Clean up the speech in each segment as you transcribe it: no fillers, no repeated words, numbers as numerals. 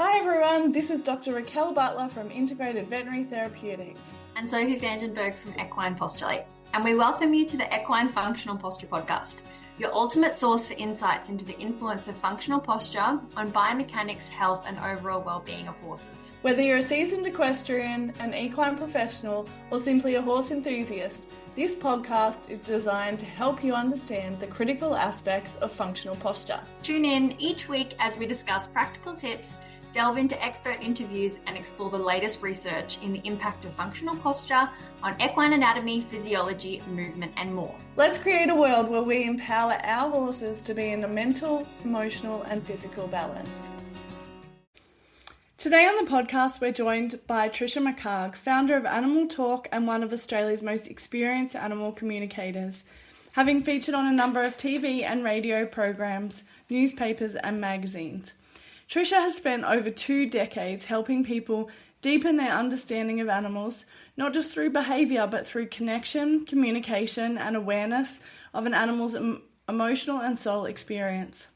Hi everyone, this is Dr. Raquel Butler from Integrated Veterinary Therapeutics. And Sophie Vandenberg from Equine Postulate. And we welcome you to the Equine Functional Posture Podcast, your ultimate source for insights into the influence of functional posture on biomechanics, health, and overall well-being of horses. Whether you're a seasoned equestrian, an equine professional, or simply a horse enthusiast, this podcast is designed to help you understand the critical aspects of functional posture. Tune in each week as we discuss practical tips, delve into expert interviews, and explore the latest research in the impact of functional posture on equine anatomy, physiology, movement, and more. Let's create a world where we empower our horses to be in a mental, emotional, and physical balance. Today on the podcast, we're joined by Trisha McCagh, founder of Animal Talk and one of Australia's most experienced animal communicators, having featured on a number of TV and radio programs, newspapers, and magazines. Trisha has spent over 2 decades helping people deepen their understanding of animals, not just through behaviour, but through connection, communication, and awareness of an animal's emotional and soul experience.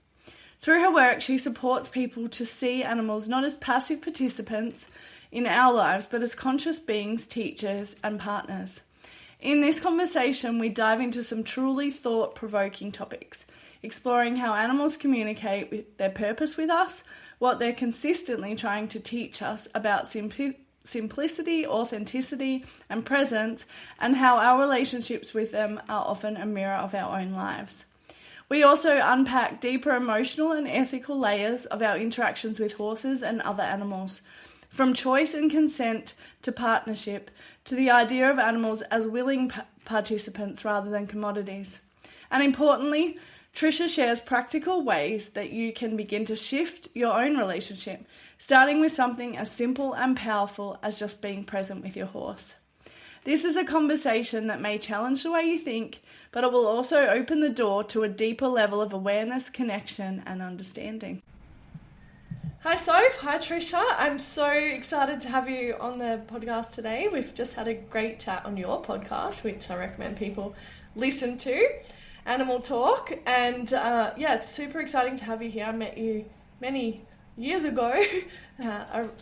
Through her work, she supports people to see animals not as passive participants in our lives, but as conscious beings, teachers, and partners. In this conversation, we dive into some truly thought-provoking topics, exploring how animals communicate with their purpose with us, what they're consistently trying to teach us about simplicity, authenticity, and presence, and how our relationships with them are often a mirror of our own lives. We also unpack deeper emotional and ethical layers of our interactions with horses and other animals, from choice and consent to partnership, to the idea of animals as willing participants rather than commodities. And importantly, Trisha shares practical ways that you can begin to shift your own relationship, starting with something as simple and powerful as just being present with your horse. This is a conversation that may challenge the way you think, but it will also open the door to a deeper level of awareness, connection, and understanding. Hi Soph, hi Trisha. I'm so excited to have you on the podcast today. We've just had a great chat on your podcast, which I recommend people listen to, Animal Talk. And it's super exciting to have you here. I met you many years ago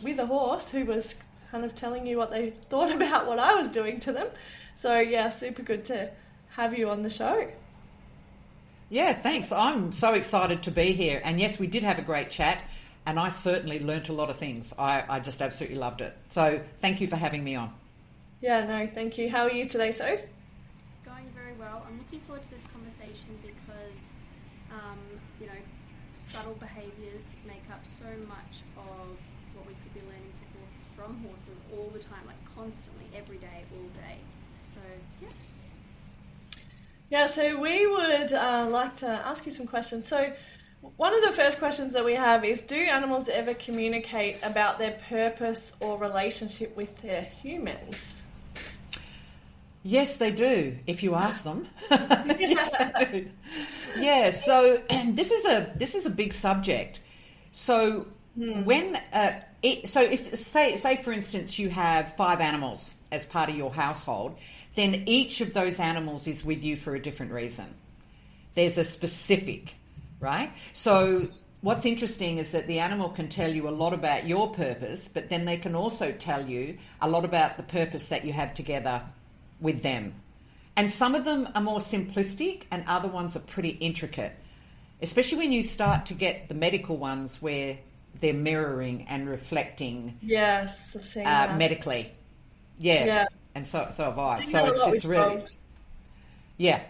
with a horse who was kind of telling you what they thought about what I was doing to them. So yeah, super good to have you on the show. Yeah, thanks. I'm so excited to be here. And yes, we did have a great chat, and I certainly learnt a lot of things. I just absolutely loved it. So thank you for having me on. Yeah, no, thank you. How are you today, Soph? Going very well. I'm looking forward to this conversation because, subtle behaviours make up so much of what we could be learning from horses all the time, like constantly, every day, all day. So, yeah. Yeah, so we would like to ask you some questions. So one of the first questions that we have is, do animals ever communicate about their purpose or relationship with their humans? Yes, they do, if you ask them. Yes, they do. Yeah, so this is a big subject. So when if for instance you have 5 animals as part of your household, then each of those animals is with you for a different reason. There's a specific, right? So what's interesting is that the animal can tell you a lot about your purpose, but then they can also tell you a lot about the purpose that you have together with them. And some of them are more simplistic and other ones are pretty intricate, especially when you start to get the medical ones where they're mirroring and reflecting. Yes, I've seen that. Medically. Yeah. And so have I. So it's really dogs. Yeah.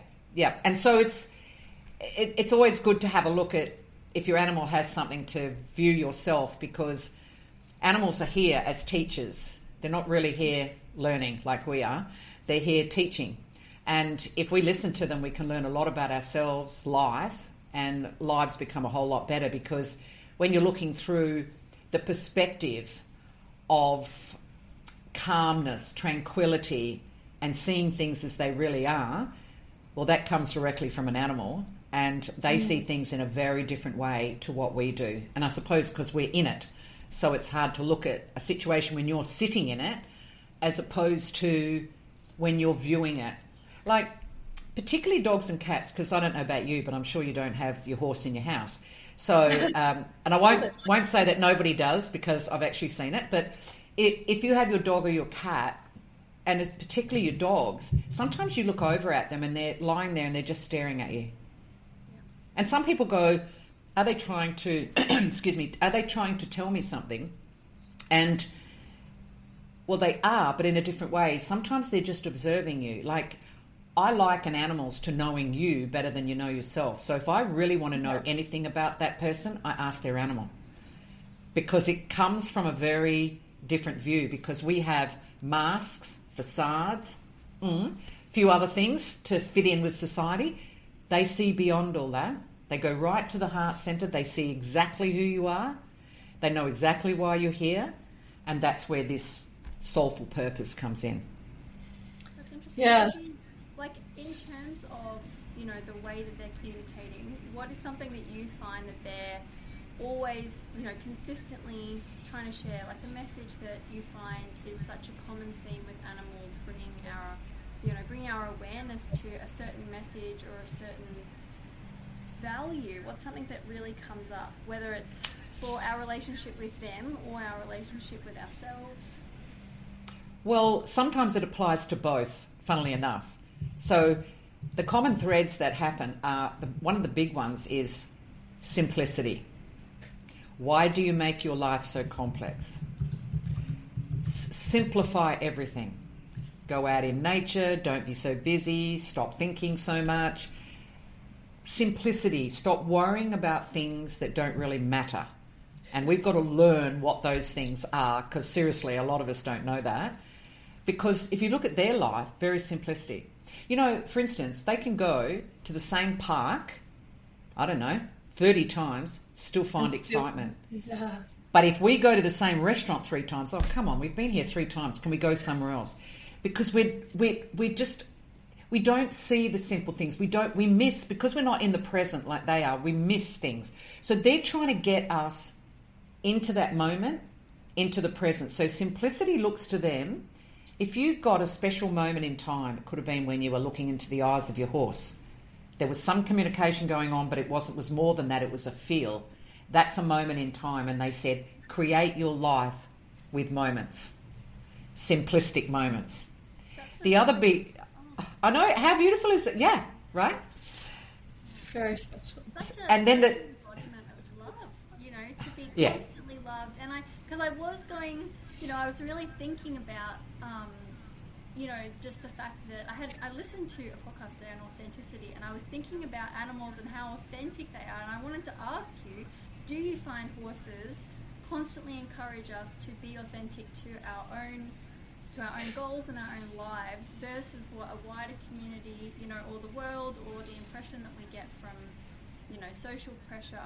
And so it's always good to have a look at if your animal has something to view yourself, because animals are here as teachers. They're not really here learning like we are. They're here teaching. And if we listen to them, we can learn a lot about ourselves, life, and lives become a whole lot better, because when you're looking through the perspective of calmness, tranquility, and seeing things as they really are, well, that comes directly from an animal, and they see things in a very different way to what we do. And I suppose because we're in it, so it's hard to look at a situation when you're sitting in it as opposed to when you're viewing it. Like, particularly dogs and cats, because I don't know about you, but I'm sure you don't have your horse in your house. So, and I won't say that nobody does because I've actually seen it, but if you have your dog or your cat, and it's particularly your dogs, sometimes you look over at them and they're lying there and they're just staring at you. Yeah. And some people go, are they trying to, excuse me, are they trying to tell me something? And, well, they are, but in a different way. Sometimes they're just observing you. Like, I liken animals to knowing you better than you know yourself. So if I really want to know anything about that person, I ask their animal. Because it comes from a very different view, because we have masks, facades, few other things to fit in with society. They see beyond all that. They go right to the heart centre. They see exactly who you are. They know exactly why you're here. And that's where this soulful purpose comes in. That's interesting. Yeah. Like, in terms of, you know, the way that they're communicating, what is something that you find that they're always, you know, consistently trying to share? Like, a message that you find is such a common theme with animals, bringing our awareness to a certain message or a certain value. What's something that really comes up, whether it's for our relationship with them or our relationship with ourselves? Well, sometimes it applies to both, funnily enough. So the common threads that happen are, one of the big ones is simplicity. Why do you make your life so complex? Simplify everything. Go out in nature, don't be so busy, stop thinking so much. Simplicity, stop worrying about things that don't really matter. And we've got to learn what those things are, because seriously, a lot of us don't know that. Because if you look at their life, very simplistic. You know, for instance, they can go to the same park, I don't know, 30 times, still find excitement. Yeah. But if we go to the same restaurant 3 times, oh, come on, we've been here 3 times, can we go somewhere else? Because we don't see the simple things. We miss, because we're not in the present like they are, we miss things. So they're trying to get us into that moment, into the present. So simplicity looks to them, if you got a special moment in time, it could have been when you were looking into the eyes of your horse. There was some communication going on, but it was more than that, it was a feel. That's a moment in time, and they said, create your life with moments, simplistic moments. The other big, I know, how beautiful is it? Yeah, right? Very special. And then the embodiment of love, you know, to be constantly loved. And because I was going, you know, I was really thinking about, you know, just the fact that I listened to a podcast there on authenticity, and I was thinking about animals and how authentic they are. And I wanted to ask you, do you find horses constantly encourage us to be authentic to our own goals and our own lives versus what a wider community, you know, or the world, or the impression that we get from, you know, social pressure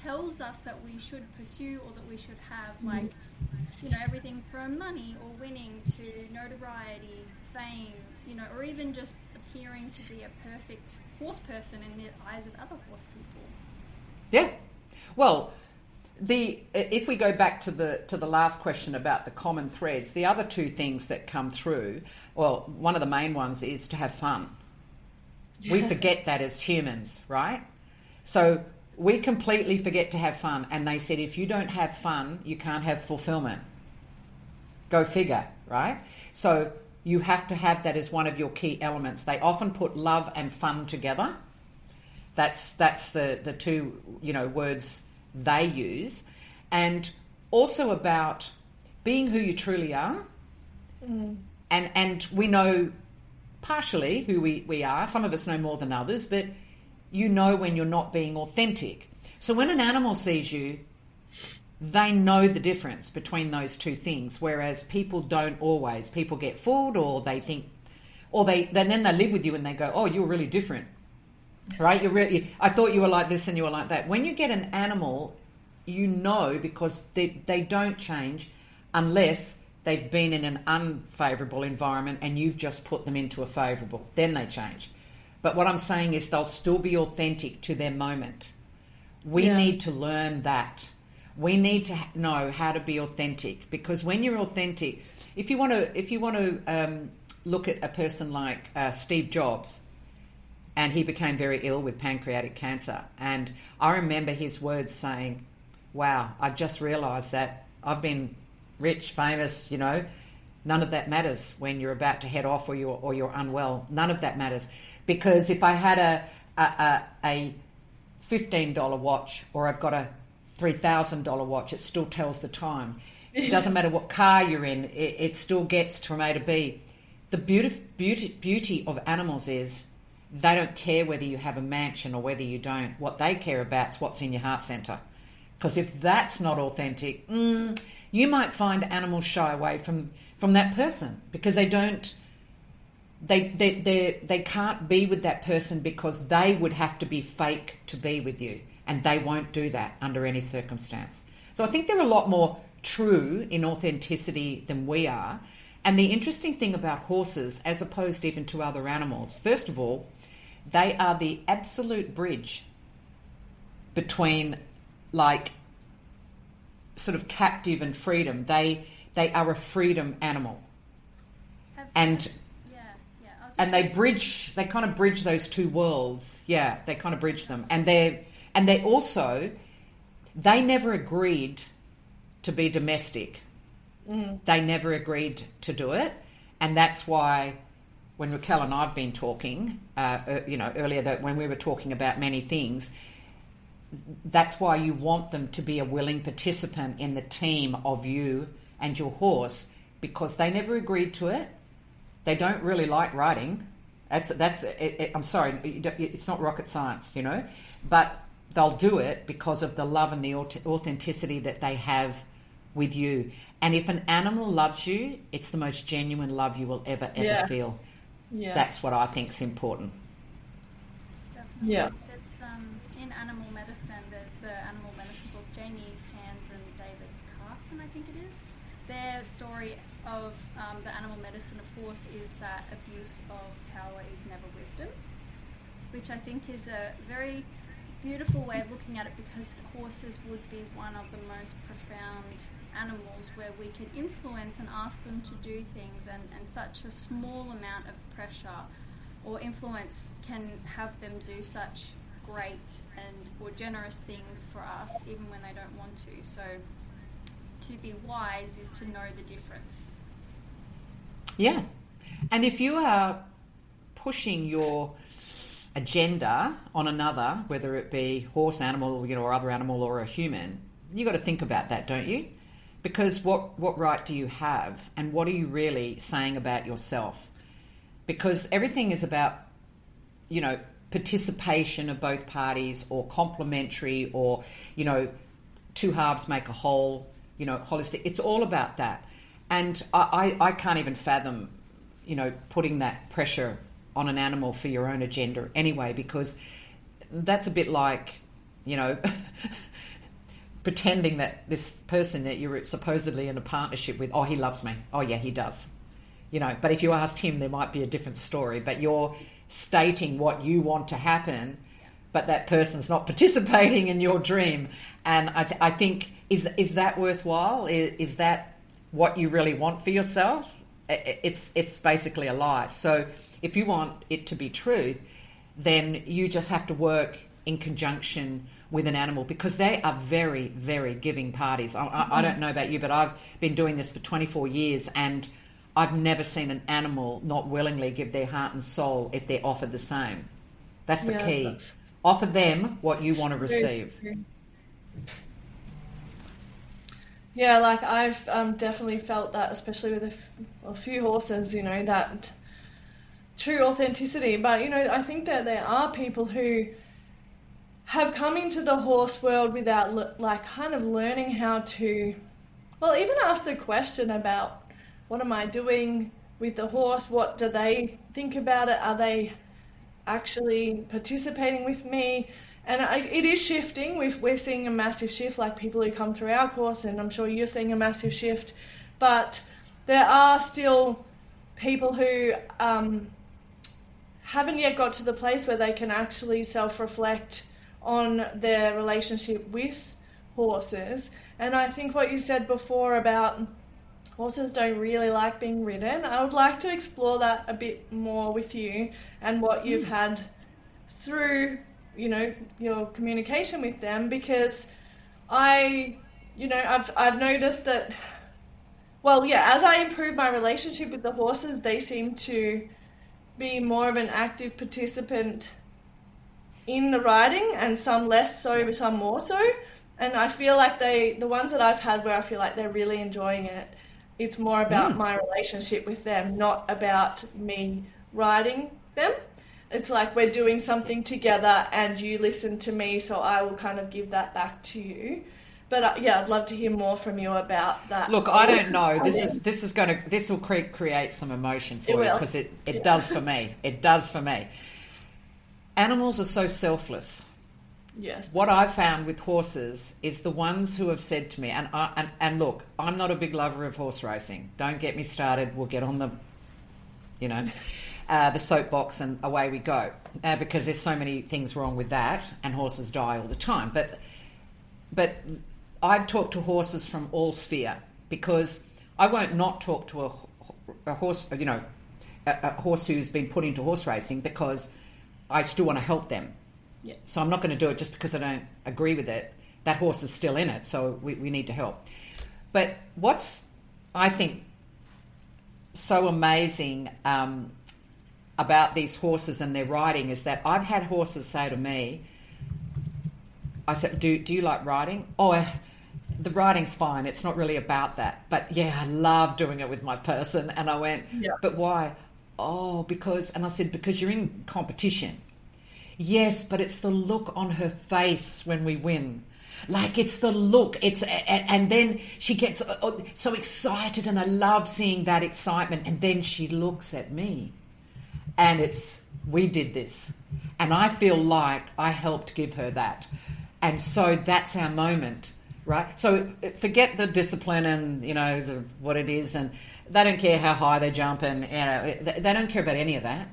tells us that we should pursue or that we should have, like, you know, everything from money or winning to notoriety, fame, you know, or even just appearing to be a perfect horse person in the eyes of other horse people. Yeah. Well, if we go back to the last question about the common threads, the other 2 things that come through, well, one of the main ones is to have fun. Yeah. We forget that as humans, right? So we completely forget to have fun. And they said, if you don't have fun, you can't have fulfillment. Go figure, right? So you have to have that as one of your key elements. They often put love and fun together. That's the 2, you know, words they use. And also about being who you truly are. And we know partially who we are. Some of us know more than others, but you know when you're not being authentic. So when an animal sees you, they know the difference between those 2 things, whereas people don't always. People get fooled, or they think, or then they live with you and they go, oh, you're really different, right? I thought you were like this and you were like that. When you get an animal, you know, because they don't change unless they've been in an unfavourable environment and you've just put them into a favourable. Then they change. But what I'm saying is they'll still be authentic to their moment. We need to learn that. We need to know how to be authentic, because when you're authentic, if you want to look at a person like Steve Jobs, and he became very ill with pancreatic cancer. And I remember his words saying, wow, I've just realised that I've been rich, famous, you know, none of that matters when you're about to head off or you're unwell. None of that matters. Because if I had a $15 watch or I've got a $3,000 watch, it still tells the time. It doesn't matter what car you're in, it still gets from A to B. The beauty of animals is they don't care whether you have a mansion or whether you don't. What they care about is what's in your heart centre. Because if that's not authentic, you might find animals shy away from that person because they don't. They can't be with that person because they would have to be fake to be with you, and they won't do that under any circumstance. So I think they're a lot more true in authenticity than we are. And the interesting thing about horses, as opposed even to other animals, first of all, they are the absolute bridge between like sort of captive and freedom. They are a freedom animal. And they kind of bridge those two worlds. Yeah, they kind of bridge them. And they also, they never agreed to be domestic. They never agreed to do it. And that's why when Raquel and I've been talking, earlier, that when we were talking about many things, that's why you want them to be a willing participant in the team of you and your horse, because they never agreed to it. They don't really like riding. I'm sorry, it's not rocket science, you know, but they'll do it because of the love and the authenticity that they have with you. And if an animal loves you, it's the most genuine love you will ever feel. Yeah. That's what I think is important. Definitely. Yeah. In animal medicine, there's the animal medicine book, Jamie Sands and David Carson, I think it is. Their story of the animal medicine of horse is that abuse of power is never wisdom, which I think is a very beautiful way of looking at it, because horses would be one of the most profound animals where we can influence and ask them to do things, and such a small amount of pressure or influence can have them do such great or generous things for us even when they don't want to. So to be wise is to know the difference. Yeah. And if you are pushing your agenda on another, whether it be horse, animal, or other animal, or a human, you got to think about that, don't you? Because what right do you have, and what are you really saying about yourself? Because everything is about, participation of both parties, or complementary, or, two halves make a whole, holistic. It's all about that. And I can't even fathom, putting that pressure on an animal for your own agenda anyway, because that's a bit like, pretending that this person that you're supposedly in a partnership with, oh, he loves me. Oh, yeah, he does. But if you asked him, there might be a different story. But you're stating what you want to happen, but that person's not participating in your dream. And I think, is that worthwhile? Is that what you really want for yourself? It's basically a lie. So if you want it to be true, then you just have to work in conjunction with an animal, because they are very, very giving parties. I don't know about you, but I've been doing this for 24 years, and I've never seen an animal not willingly give their heart and soul if they're offered the same. That's the key. Offer them what you want to receive. Yeah, like I've definitely felt that, especially with a few horses, that true authenticity. But, I think that there are people who have come into the horse world without kind of learning how to, even ask the question about, what am I doing with the horse? What do they think about it? Are they actually participating with me? And it is shifting. We're seeing a massive shift, like people who come through our course, and I'm sure you're seeing a massive shift. But there are still people who haven't yet got to the place where they can actually self-reflect on their relationship with horses. And I think what you said before about horses don't really like being ridden, I would like to explore that a bit more with you, and what you've had through, your communication with them, because I've noticed that, as I improve my relationship with the horses, they seem to be more of an active participant in the riding, and some less so, but some more so. And I feel like the ones that I've had where I feel like they're really enjoying it, it's more about my relationship with them, not about me riding them. It's like we're doing something together and you listen to me, so I will kind of give that back to you. But I'd love to hear more from you about that. Look, I don't know. This will create some emotion for you, because it does for me. It does for me. Animals are so selfless. Yes. What I've found with horses is the ones who have said to me, and look, I'm not a big lover of horse racing. Don't get me started. We'll get on the soapbox and away we go, because there's so many things wrong with that, and horses die all the time. But I've talked to horses from all sphere, because I won't not talk to a horse, a horse who's been put into horse racing, because I still want to help them. Yeah. So I'm not going to do it just because I don't agree with it. That horse is still in it, so we need to help. But what's, I think, so amazing about these horses and their riding is that I've had horses say to me, I said, do you like riding? Oh, the riding's fine. It's not really about that. But yeah, I love doing it with my person. And I went, but why? Oh, because you're in competition. Yes, but it's the look on her face when we win. Like, it's the look. And then she gets so excited, and I love seeing that excitement. And then she looks at me, and we did this. And I feel like I helped give her that. And so that's our moment, right? So forget the discipline and, what it is. And they don't care how high they jump, and, they don't care about any of that.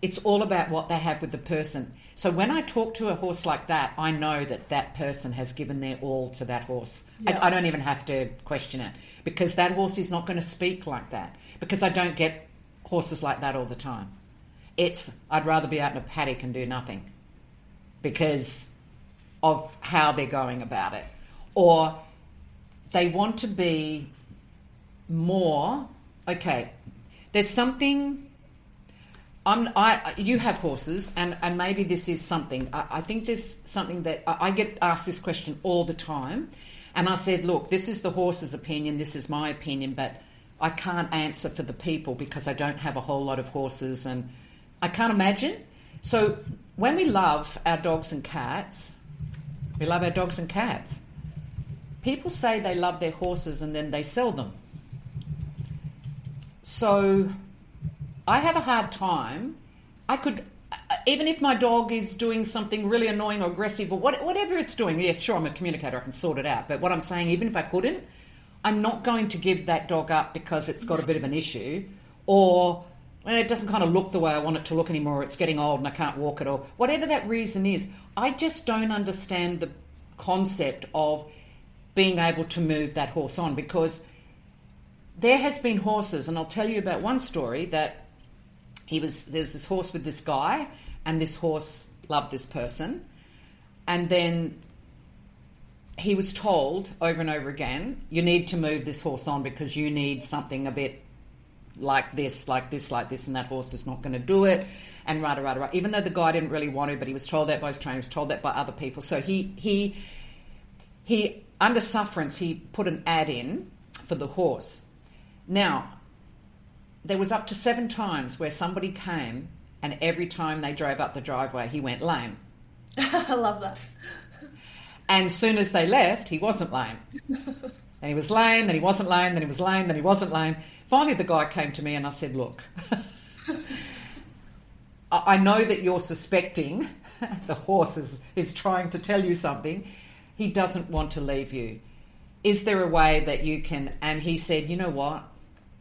It's all about what they have with the person. So when I talk to a horse like that, I know that person has given their all to that horse. Yeah. I don't even have to question it, because that horse is not going to speak like that, because I don't get horses like that all the time. I'd rather be out in a paddock and do nothing because of how they're going about it. Or they want to be more, okay, there's something... you have horses, and maybe this is something. I think there's something that I get asked this question all the time, and I said, look, this is the horse's opinion, this is my opinion, but I can't answer for the people because I don't have a whole lot of horses, and I can't imagine. So when we love our dogs and cats, people say they love their horses and then they sell them. So I have a hard time. I could, even if my dog is doing something really annoying or aggressive or whatever it's doing, yes, sure, I'm a communicator, I can sort it out. But what I'm saying, even if I couldn't, I'm not going to give that dog up because it's got a bit of an issue, or it doesn't kind of look the way I want it to look anymore, it's getting old and I can't walk it, or whatever that reason is. I just don't understand the concept of being able to move that horse on, because there has been horses, and I'll tell you about one story that there was this horse with this guy, and this horse loved this person, and then he was told over and over again, you need to move this horse on because you need something a bit like this, and that horse is not going to do it, and rah. Even though the guy didn't really want to, but he was told that by his trainer, he was told that by other people. So he under sufferance, he put an ad in for the horse. Now, there was up to 7 times where somebody came, and every time they drove up the driveway, he went lame. I love that. And as soon as they left, he wasn't lame. And he was lame, then he wasn't lame, then he was lame, then he wasn't lame. Finally, the guy came to me and I said, look, I know that you're suspecting the horse is trying to tell you something. He doesn't want to leave you. Is there a way that you can... And he said, you know what?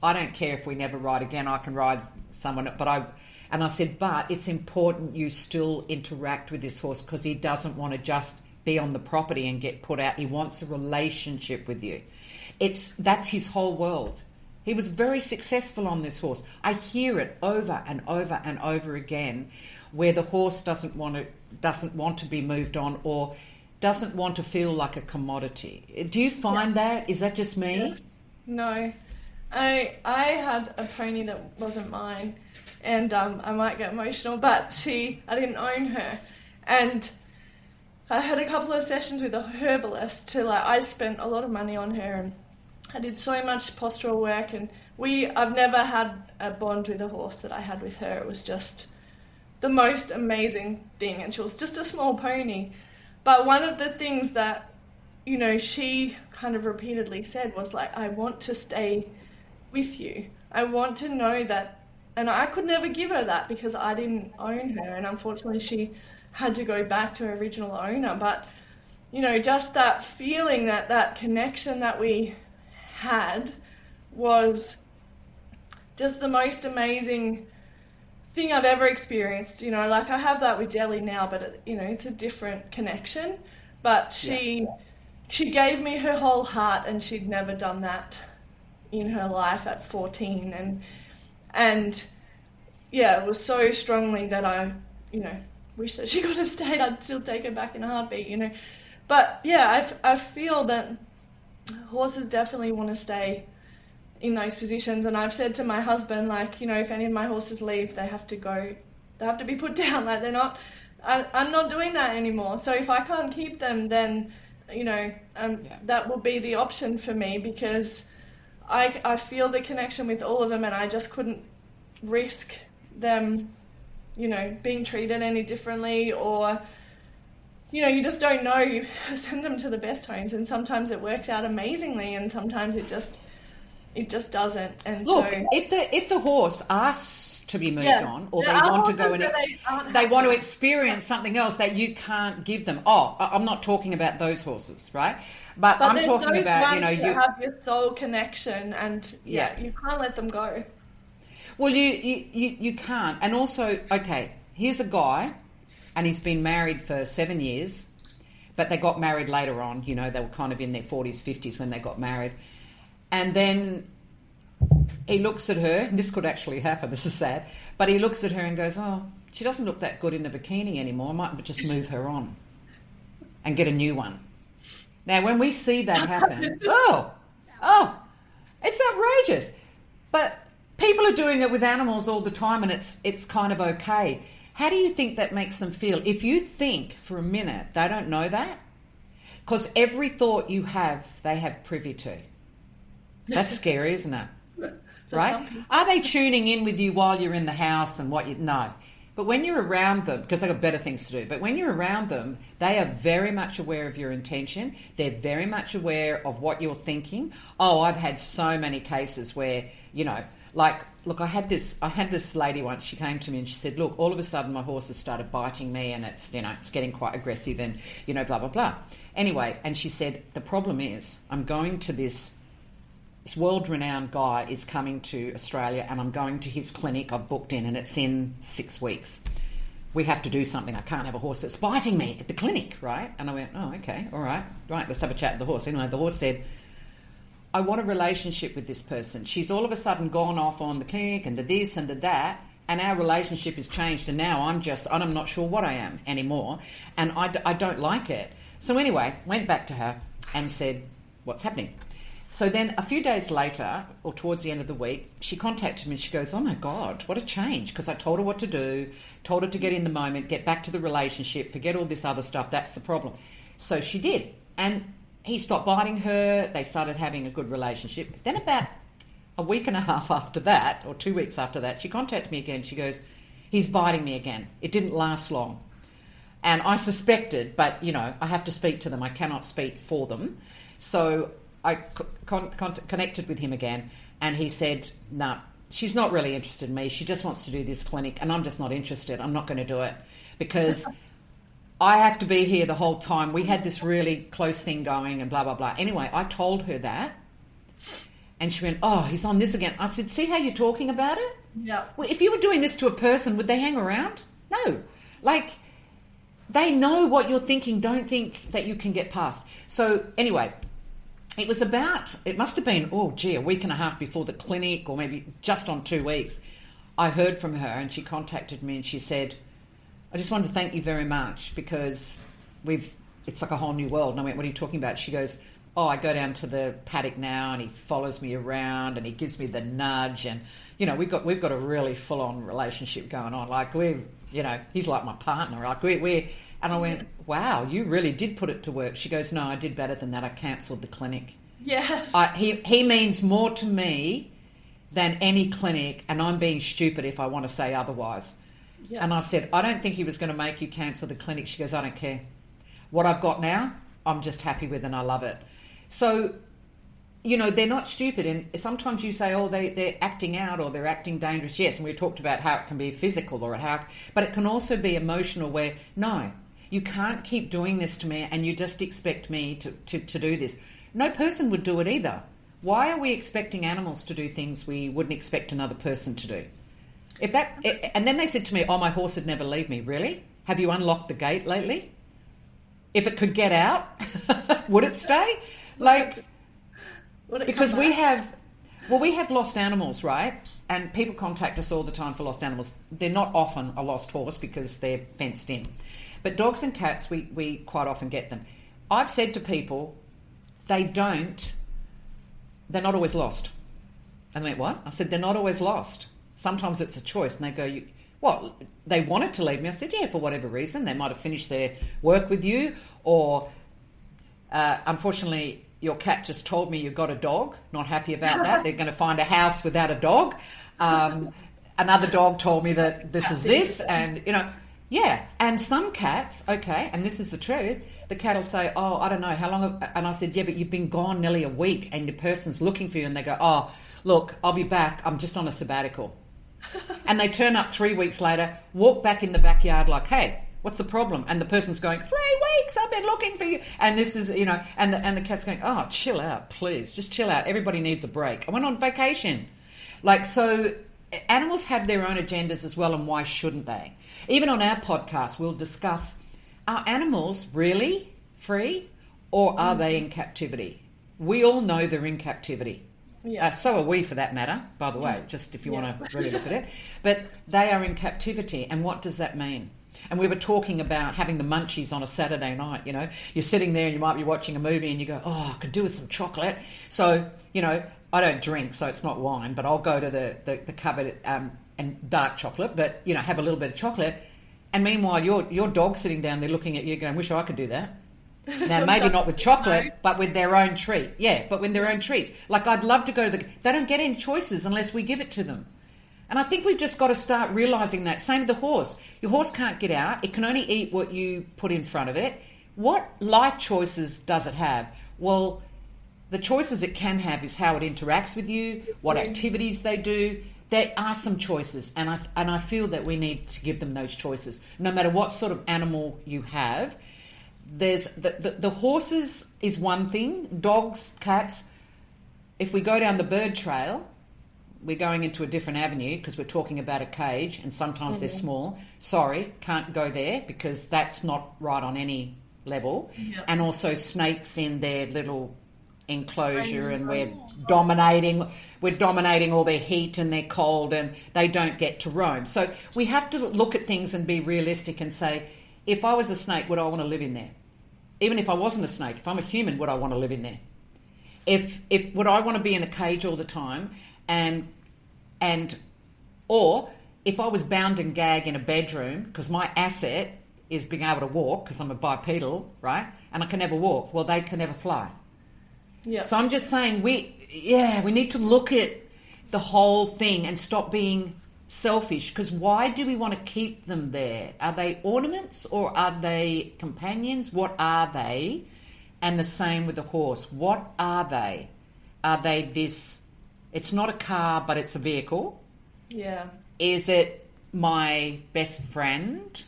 I don't care if we never ride again. I can ride someone, and I said, but it's important you still interact with this horse, because he doesn't want to just be on the property and get put out. He wants a relationship with you. That's his whole world. He was very successful on this horse. I hear it over and over and over again, where the horse doesn't want to be moved on, or doesn't want to feel like a commodity. Do you find that? Is that just me? Yes. No. I had a pony that wasn't mine, and I might get emotional, but I didn't own her. And I had a couple of sessions with a herbalist I spent a lot of money on her, and I did so much postural work, and I've never had a bond with a horse that I had with her. It was just the most amazing thing, and she was just a small pony. But one of the things that, she kind of repeatedly said was I want to stay with you. I want to know that, and I could never give her that because I didn't own her, and unfortunately she had to go back to her original owner. But, just that feeling, that connection that we had was just the most amazing thing I've ever experienced. I have that with Jelly now, but it's a different connection. But she gave me her whole heart, and she'd never done that in her life at 14, and it was so strongly that I wish that she could have stayed. I'd still take her back in a heartbeat, but I feel that horses definitely want to stay in those positions, and I've said to my husband, if any of my horses leave, they have to be put down. I'm not doing that anymore. So if I can't keep them, then that will be the option for me, because I feel the connection with all of them, and I just couldn't risk them being treated any differently, or you just don't know. You send them to the best homes, and sometimes it works out amazingly, and sometimes it just doesn't. And look, so, if the horse asks to be moved on, or they want to go and they want to experience something else that you can't give them. Oh, I'm not talking about those horses, right? But I'm talking about you have your soul connection, and you can't let them go. Well, you can't. And also, okay, here's a guy, and he's been married for 7 years, but they got married later on. They were kind of in their 40s, 50s when they got married. And then he looks at her, and this could actually happen, this is sad, but he looks at her and goes, oh, she doesn't look that good in the bikini anymore. I might just move her on and get a new one. Now, when we see that happen, oh, it's outrageous. But people are doing it with animals all the time, and it's kind of okay. How do you think that makes them feel? If you think for a minute they don't know that, because every thought you have, they have privy to. That's scary, isn't it? Right? Are they tuning in with you while you're in the house and no. But when you're around them, because they've got better things to do, but when you're around them, they are very much aware of your intention. They're very much aware of what you're thinking. Oh, I've had so many cases where, look, I had this lady once, she came to me and she said, look, all of a sudden my horse has started biting me, and it's getting quite aggressive, and, blah, blah, blah. Anyway, and she said, the problem is I'm going to this world-renowned guy is coming to Australia, and I'm going to his clinic. I've booked in, and it's in 6 weeks. We have to do something. I can't have a horse that's biting me at the clinic, right? And I went, oh, okay, all right, let's have a chat with the horse. Anyway, the horse said, I want a relationship with this person. She's all of a sudden gone off on the clinic and the this and the that, and our relationship has changed, and now I'm not sure what I am anymore, and I don't like it. So anyway, went back to her and said, what's happening? So then a few days later, or towards the end of the week, she contacted me and she goes, oh my God, what a change. Because I told her what to do, told her to get in the moment, get back to the relationship, forget all this other stuff. That's the problem. So she did. And he stopped biting her. They started having a good relationship. Then about a week and a half after that, or 2 weeks after that, she contacted me again. She goes, he's biting me again. It didn't last long. And I suspected, but, I have to speak to them. I cannot speak for them. So I connected with him again, and he said, no, she's not really interested in me. She just wants to do this clinic, and I'm just not interested. I'm not going to do it because I have to be here the whole time. We had this really close thing going and blah, blah, blah. Anyway, I told her that, and she went, oh, he's on this again. I said, see how you're talking about it? Yeah. Well, if you were doing this to a person, would they hang around? No. They know what you're thinking. Don't think that you can get past. So anyway, it must have been, a week and a half before the clinic, or maybe just on 2 weeks. I heard from her and she contacted me and she said, I just wanted to thank you very much because it's like a whole new world. And I went, what are you talking about? She goes, I go down to the paddock now and he follows me around and he gives me the nudge. And, we've got a really full-on relationship going on. Like he's like my partner. Like and I went, wow, you really did put it to work. She goes, no, I did better than that. I cancelled the clinic. Yes. He means more to me than any clinic, and I'm being stupid if I want to say otherwise. Yeah. And I said, I don't think he was going to make you cancel the clinic. She goes, I don't care. What I've got now, I'm just happy with and I love it. So, they're not stupid. And sometimes you say, they're acting out or they're acting dangerous. Yes, and we talked about how it can be physical but it can also be emotional where, no, you can't keep doing this to me and you just expect me to do this. No person would do it either. Why are we expecting animals to do things we wouldn't expect another person to do? And then they said to me, my horse would never leave me. Really? Have you unlocked the gate lately? If it could get out, would it stay? Because we have lost animals, right? And people contact us all the time for lost animals. They're not often a lost horse because they're fenced in. But dogs and cats, we quite often get them. I've said to people, they're not always lost. And they went, what? I said, they're not always lost. Sometimes it's a choice. And they go, what? They wanted to leave me. I said, yeah, for whatever reason. They might have finished their work with you, or unfortunately, your cat just told me you've got a dog. Not happy about that. They're going to find a house without a dog. Another dog told me that this is this. And, yeah. And some cats, okay, and this is the truth, the cat will say, I don't know, how long? And I said, yeah, but you've been gone nearly a week and the person's looking for you. And they go, look, I'll be back. I'm just on a sabbatical. And they turn up 3 weeks later, walk back in the backyard like, hey, what's the problem? And the person's going, 3 weeks, I've been looking for you. And this is, and the cat's going, chill out, please. Just chill out. Everybody needs a break. I went on vacation. So animals have their own agendas as well, and why shouldn't they? Even on our podcast, we'll discuss, are animals really free or are they in captivity? We all know they're in captivity. Yeah. So are we, for that matter, by the way, just if you want to really look at it. But they are in captivity, and what does that mean? And we were talking about having the munchies on a Saturday night, You're sitting there and you might be watching a movie and you go, I could do with some chocolate. So, I don't drink, so it's not wine, but I'll go to the cupboard and dark chocolate, but, have a little bit of chocolate. And meanwhile, your dog's sitting down there looking at you going, wish I could do that. Now, maybe not with chocolate, but with their own treat. Yeah, but with their own treats. Like, I'd love to go to they don't get any choices unless we give it to them. And I think we've just got to start realising that. Same with the horse. Your horse can't get out. It can only eat what you put in front of it. What life choices does it have? Well, the choices it can have is how it interacts with you, what activities they do. There are some choices, and I feel that we need to give them those choices. No matter what sort of animal you have, there's the horses is one thing. Dogs, cats. If we go down the bird trail, we're going into a different avenue because we're talking about a cage, and sometimes they're small. Sorry, can't go there because that's not right on any level. Yep. And also snakes in their little enclosure, and we're dominating all their heat and their cold, and they don't get to roam. So we have to look at things and be realistic and say, if I was a snake, would I want to live in there? Even if I wasn't a snake, if I'm a human, would I want to live in there? If would I want to be in a cage all the time? Or if I was bound and gagged in a bedroom, because my asset is being able to walk, because I'm a bipedal, right? And I can never walk. Well, they can never fly. Yeah. So I'm just saying we need to look at the whole thing and stop being selfish, because why do we want to keep them there? Are they ornaments or are they companions? What are they? And the same with the horse. What are they? Are they this? It's not a car, but it's a vehicle. Yeah. Is it my best friend,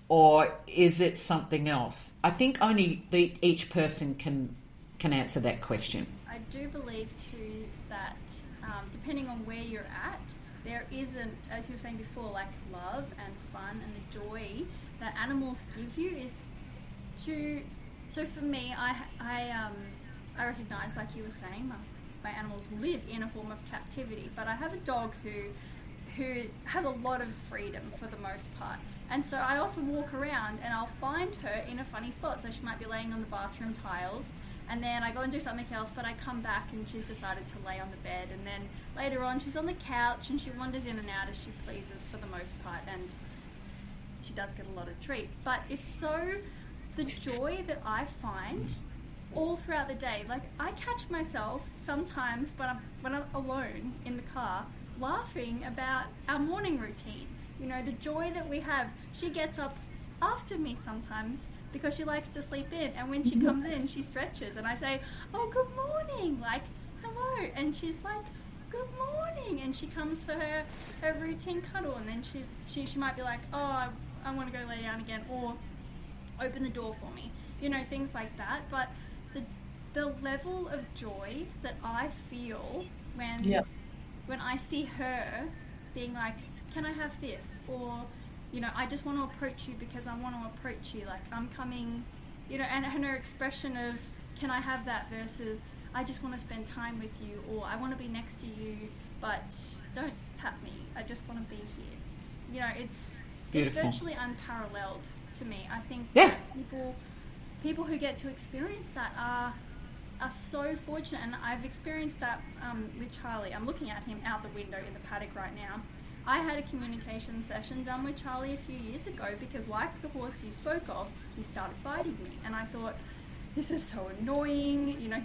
or is it something else? I think only each person can answer that question. I do believe too that depending on where you're at, there isn't, as you were saying before, like love and fun and the joy that animals give you is to. So for me, I I recognise, like you were saying, my animals live in a form of captivity, but I have a dog who has a lot of freedom for the most part. And so I often walk around and I'll find her in a funny spot. So she might be laying on the bathroom tiles, and then I go and do something else, but I come back and she's decided to lay on the bed. And then later on she's on the couch and she wanders in and out as she pleases for the most part. And she does get a lot of treats. But it's so the joy that I find all throughout the day. Like, I catch myself sometimes when I'm alone in the car laughing about our morning routine. You know, the joy that we have. She gets up after me sometimes because she likes to sleep in, and when she comes in, she stretches, and I say, "Oh, good morning," like, "Hello," and she's like, "Good morning," and she comes for her routine cuddle, and then she might be like, "Oh, I want to go lay down again," or open the door for me, you know, things like that. But the level of joy that I feel when I see her being like, "Can I have this?" Or, you know, "I just want to approach you because I want to approach you, like, I'm coming," you know, and her expression of, "Can I have that?" versus, "I just want to spend time with you," or, "I want to be next to you, but don't tap me, I just want to be here." You know, it's virtually unparalleled to me. I think that people who get to experience that are so fortunate, and I've experienced that with Charlie. I'm looking at him out the window in the paddock right now. I had a communication session done with Charlie a few years ago because, like the horse you spoke of, he started biting me, and I thought, this is so annoying. You know,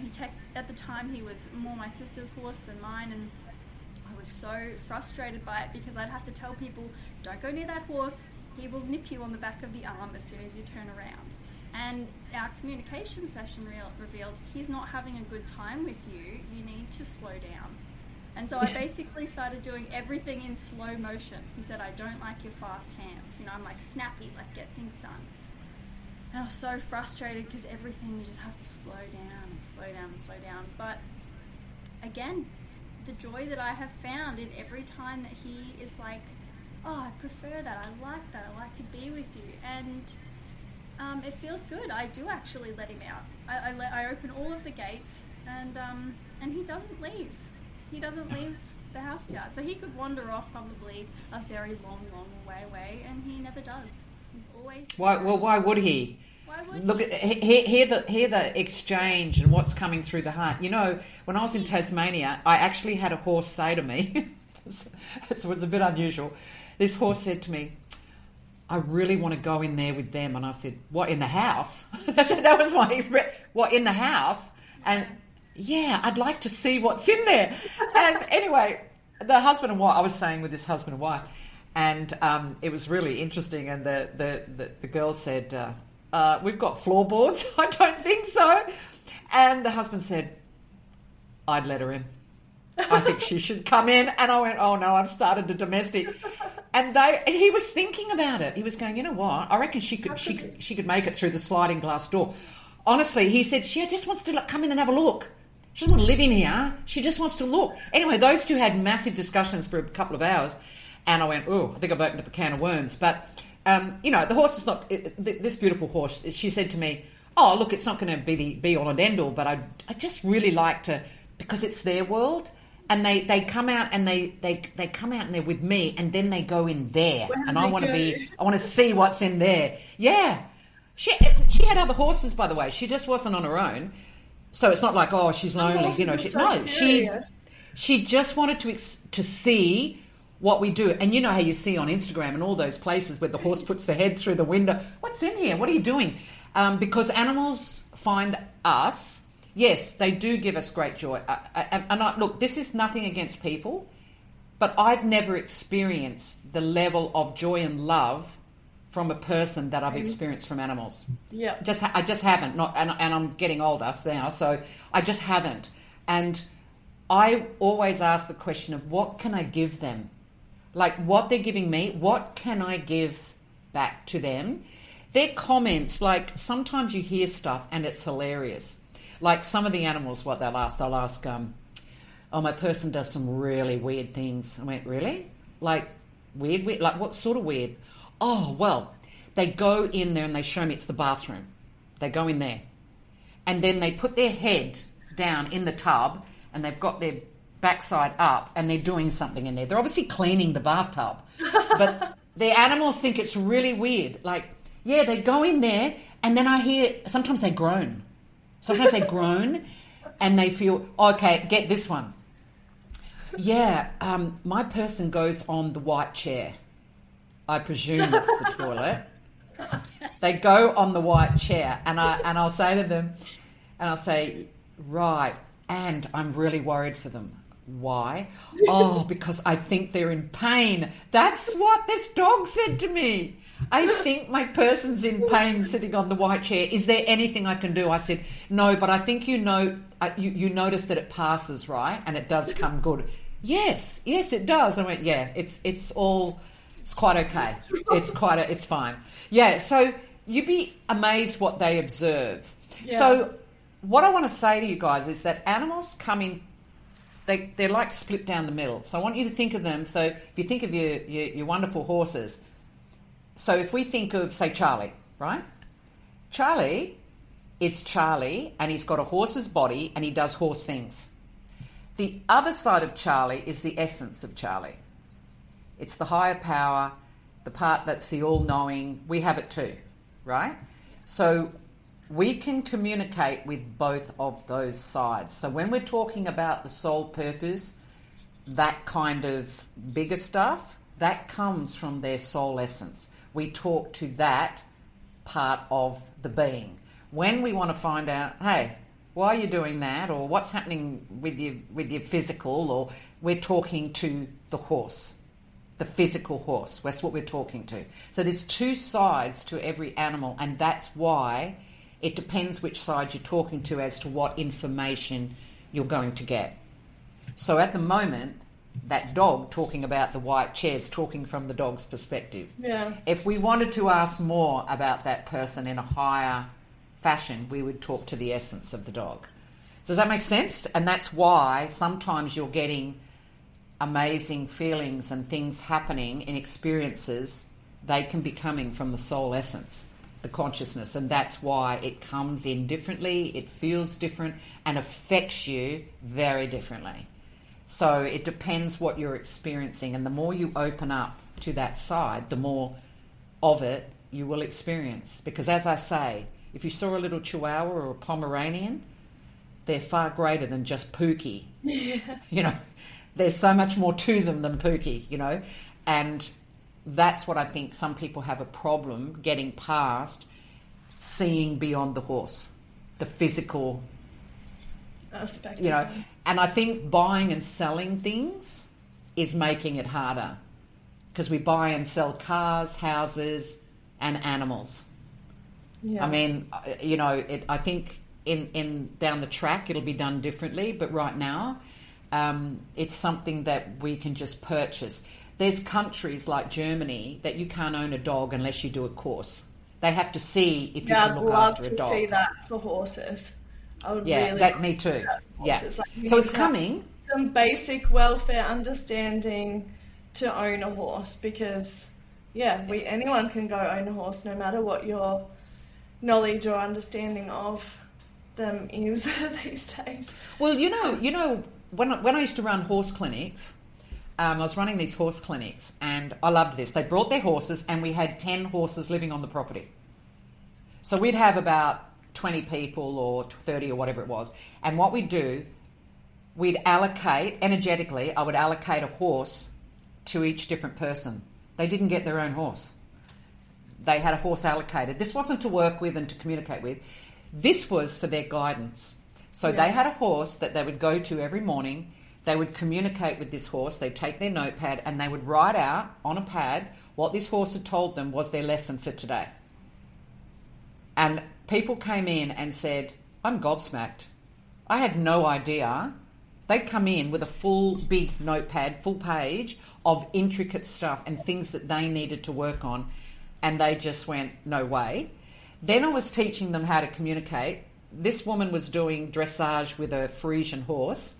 at the time he was more my sister's horse than mine, and I was so frustrated by it because I'd have to tell people, "Don't go near that horse, he will nip you on the back of the arm as soon as you turn around." And our communication session revealed, "He's not having a good time with you, you need to slow down." And so I basically started doing everything in slow motion. He said, "I don't like your fast hands." You know, I'm like snappy, like, get things done. And I was so frustrated because everything you just have to slow down and slow down and slow down. But again, the joy that I have found in every time that he is like, "Oh, I prefer that, I like to be with you." And it feels good. I do actually let him out. I open all of the gates, and he doesn't leave. He doesn't leave the house yard. So he could wander off probably a very long way away, and he never does. He's always... Why would he? Why would Look, hear the exchange and what's coming through the heart. You know, when I was in Tasmania, I actually had a horse say to me, it was a bit unusual. This horse said to me, "I really want to go in there with them." And I said, "What, in the house?" That was my expression. "What, in the house?" And yeah, I'd like to see what's in there. And anyway, the husband and wife, I was staying with this husband and wife, and it was really interesting. And the girl said, "We've got floorboards." "I don't think so." And the husband said, "I'd let her in. I think she should come in." And I went, "Oh no, I've started a domestic." And he was thinking about it. He was going, "You know what? I reckon she could make it through the sliding glass door." Honestly, he said, "She just wants to come in and have a look. She doesn't want to live in here. She just wants to look." Anyway, those two had massive discussions for a couple of hours, and I went, "Oh, I think I've opened up a can of worms." But you know, the horse is not this beautiful horse. She said to me, "Oh, look, it's not going to be the be all and end all, but I just really like to, because it's their world." And they come out and they come out and they're with me, and then they go in there, and I want to see what's in there. Yeah, she had other horses, by the way. She just wasn't on her own, so it's not like, "Oh, she's lonely," you know. She just wanted to see what we do. And you know how you see on Instagram and all those places where the horse puts the head through the window. "What's in here? What are you doing?" Because animals find us. Yes, they do give us great joy. Look, this is nothing against people, but I've never experienced the level of joy and love from a person that I've experienced from animals. Yeah, I just haven't. And I'm getting older now, so I just haven't. And I always ask the question of, what can I give them? Like, what they're giving me, what can I give back to them? Their comments, like, sometimes you hear stuff and it's hilarious. Like some of the animals, what they'll ask, "Oh, my person does some really weird things." I went, "Really? Like weird? Like what sort of weird?" "Oh, well, they go in there and they show me it's the bathroom. They go in there and then they put their head down in the tub and they've got their backside up and they're doing something in there. They're obviously cleaning the bathtub, but the animals think it's really weird. Like, yeah, they go in there and then I hear, sometimes they groan. Sometimes they groan and they feel, okay, get this one. Yeah, my person goes on the white chair. I presume that's the toilet. They go on the white chair and I'll say to them, and I'll say, right, and I'm really worried for them. Why? Oh, because I think they're in pain. That's what this dog said to me. I think my person's in pain sitting on the white chair. Is there anything I can do? I said, no, but I think you notice that it passes, right? And it does come good. Yes, it does. I went, yeah, it's quite okay. It's fine. Yeah, so you'd be amazed what they observe. Yeah. So what I want to say to you guys is that animals come in, they're like split down the middle. So I want you to think of them. So if you think of your wonderful horses, so if we think of, say, Charlie, right? Charlie is Charlie and he's got a horse's body and he does horse things. The other side of Charlie is the essence of Charlie. It's the higher power, the part that's the all-knowing. We have it too, right? So we can communicate with both of those sides. So when we're talking about the soul purpose, that kind of bigger stuff, that comes from their soul essence. We talk to that part of the being. When we want to find out, hey, why are you doing that? Or what's happening with your physical? Or we're talking to the horse, the physical horse. That's what we're talking to. So there's two sides to every animal, and that's why it depends which side you're talking to as to what information you're going to get. So at the moment, that dog talking about the white chair is talking from the dog's perspective. Yeah. If we wanted to ask more about that person in a higher fashion, we would talk to the essence of the dog. Does that make sense? And that's why sometimes you're getting amazing feelings and things happening in experiences. They can be coming from the soul essence, the consciousness, and that's why it comes in differently, it feels different, and affects you very differently. So it depends what you're experiencing, and the more you open up to that side, the more of it you will experience. Because as I say, if you saw a little Chihuahua or a Pomeranian, they're far greater than just Pookie. Yeah. You know, there's so much more to them than Pookie, you know, and that's what I think some people have a problem getting past, seeing beyond the horse, the physical aspect, you know. And I think buying and selling things is making it harder because we buy and sell cars, houses, and animals. Yeah. I mean, you know, I think in down the track it'll be done differently, but right now it's something that we can just purchase. There's countries like Germany that you can't own a dog unless you do a course. They have to see if you can look after a dog. I'd love to see that for horses. I would really that me too. Yeah. Like, so it's coming. Some basic welfare understanding to own a horse, because anyone can go own a horse no matter what your knowledge or understanding of them is these days. Well, you know, when I used to run horse clinics, I was running these horse clinics, and I loved this. They brought their horses, and we had 10 horses living on the property. So we'd have about 20 people or 30 or whatever it was. And what we'd do, we'd allocate, energetically, I would allocate a horse to each different person. They didn't get their own horse. They had a horse allocated. This wasn't to work with and to communicate with. This was for their guidance. So they had a horse that they would go to every morning. They would communicate with this horse. They'd take their notepad and they would write out on a pad what this horse had told them was their lesson for today. And people came in and said, I'm gobsmacked. I had no idea. They'd come in with a full big notepad, full page of intricate stuff and things that they needed to work on. And they just went, no way. Then I was teaching them how to communicate. This woman was doing dressage with a Frisian horse.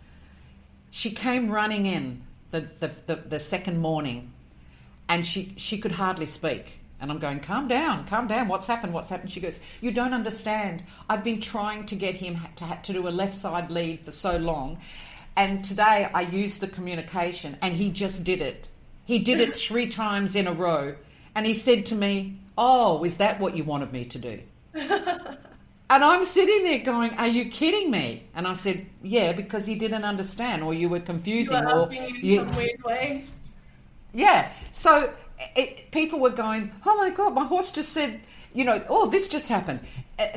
She came running in the second morning and she could hardly speak. And I'm going, calm down, what's happened? She goes, you don't understand. I've been trying to get him to do a left side lead for so long. And today I used the communication and he just did it. He did it 3 times in a row. And he said to me, oh, is that what you wanted me to do? And I'm sitting there going, are you kidding me? And I said, yeah, because he didn't understand, or you were confusing. You were asking in some weird way. Yeah. So people were going, oh my God, my horse just said, oh, this just happened.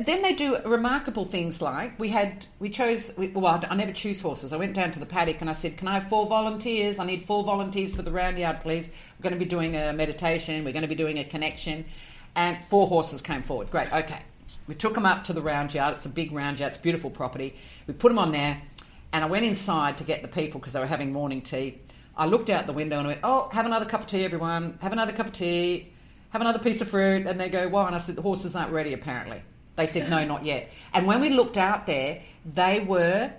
Then they do remarkable things like I never choose horses. I went down to the paddock and I said, can I have 4 volunteers? I need 4 volunteers for the round yard, please. We're going to be doing a meditation. We're going to be doing a connection. And 4 horses came forward. Great. Okay. We took them up to the round yard. It's a big round yard. It's beautiful property. We put them on there and I went inside to get the people because they were having morning tea. I looked out the window and I went, oh, have another cup of tea, everyone. Have another cup of tea. Have another piece of fruit. And they go, why? And I said, the horses aren't ready, apparently. They said, no, not yet. And when we looked out there, they were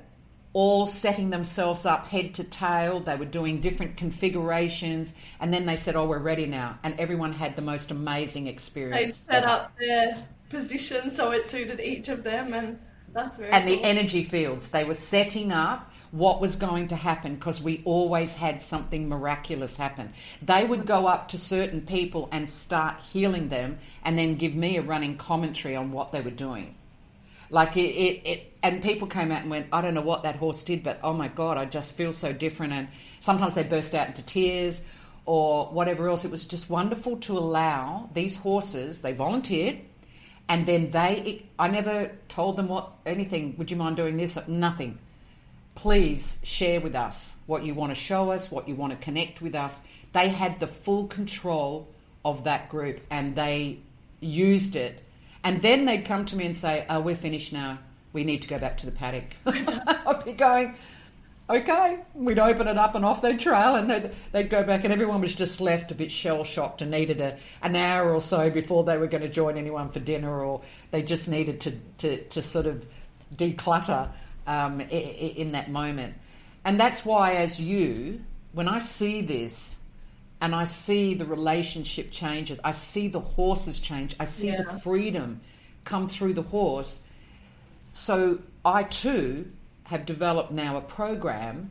all setting themselves up head to tail. They were doing different configurations. And then they said, oh, we're ready now. And everyone had the most amazing experience. They set up their position so it suited each of them. And that's very And cool. the energy fields. They were setting up what was going to happen because we always had something miraculous happen. They would go up to certain people and start healing them and then give me a running commentary on what they were doing. Like and people came out and went, I don't know what that horse did, but oh my God, I just feel so different. And sometimes they burst out into tears or whatever else. It was just wonderful to allow these horses, they volunteered, and then I never told them anything, would you mind doing this? Nothing. Please share with us what you want to show us, what you want to connect with us. They had the full control of that group and they used it. And then they'd come to me and say, oh, we're finished now. We need to go back to the paddock. I'd be going, okay. We'd open it up and off they'd trail and they'd go back and everyone was just left a bit shell-shocked and needed an hour or so before they were going to join anyone for dinner, or they just needed to sort of declutter in that moment. And that's why when I see this and I see the relationship changes, I see the horses change, I see the freedom come through the horse. So I too have developed now a program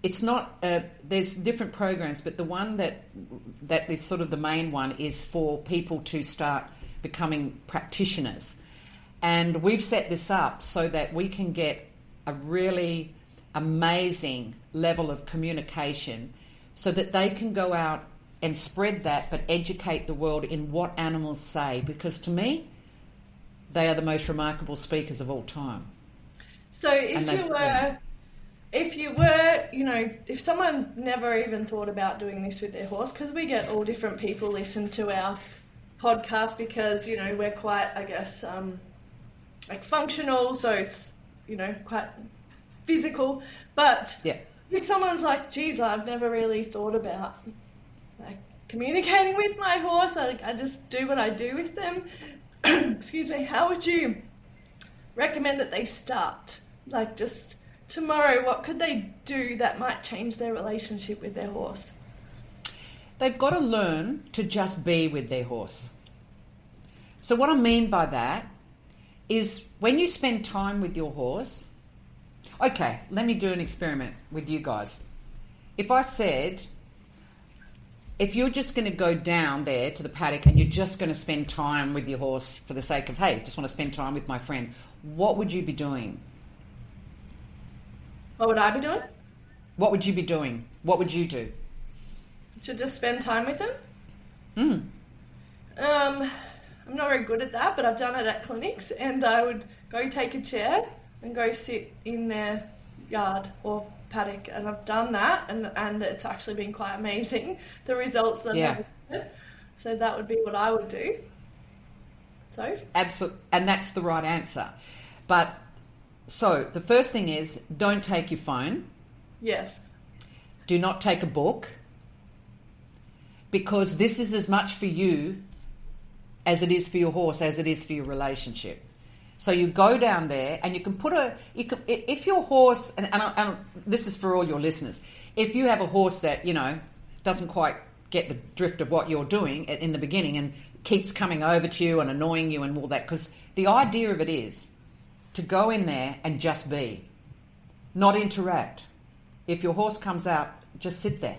it's not, there's different programs, but the one that is sort of the main one is for people to start becoming practitioners. And we've set this up so that we can get a really amazing level of communication so that they can go out and spread that, but educate the world in what animals say. Because to me, they are the most remarkable speakers of all time. So if someone never even thought about doing this with their horse, because we get all different people listen to our podcast because, we're quite, I guess, like functional, so it's, quite physical. But if someone's like, geez, I've never really thought about like communicating with my horse, I just do what I do with them. Excuse me, how would you recommend that they start? Like just tomorrow, what could they do that might change their relationship with their horse? They've got to learn to just be with their horse. So what I mean by that is when you spend time with your horse, okay, let me do an experiment with you guys. If I said, if you're just going to go down there to the paddock and you're just going to spend time with your horse for the sake of, hey, just want to spend time with my friend, what would you be doing? What would I be doing? What would you be doing? What would you do? To just spend time with them? I'm not very good at that, but I've done it at clinics, and I would go take a chair and go sit in their yard or paddock, and I've done that, and it's actually been quite amazing, the results that I've had. So that would be what I would do. So absolutely, and that's the right answer. But so the first thing is, don't take your phone. Yes. Do not take a book, because this is as much for you as it is for your horse, as it is for your relationship. So you go down there and you can if your horse, and this is for all your listeners, if you have a horse that, doesn't quite get the drift of what you're doing in the beginning and keeps coming over to you and annoying you and all that. Because the idea of it is to go in there and just be, not interact. If your horse comes out, just sit there.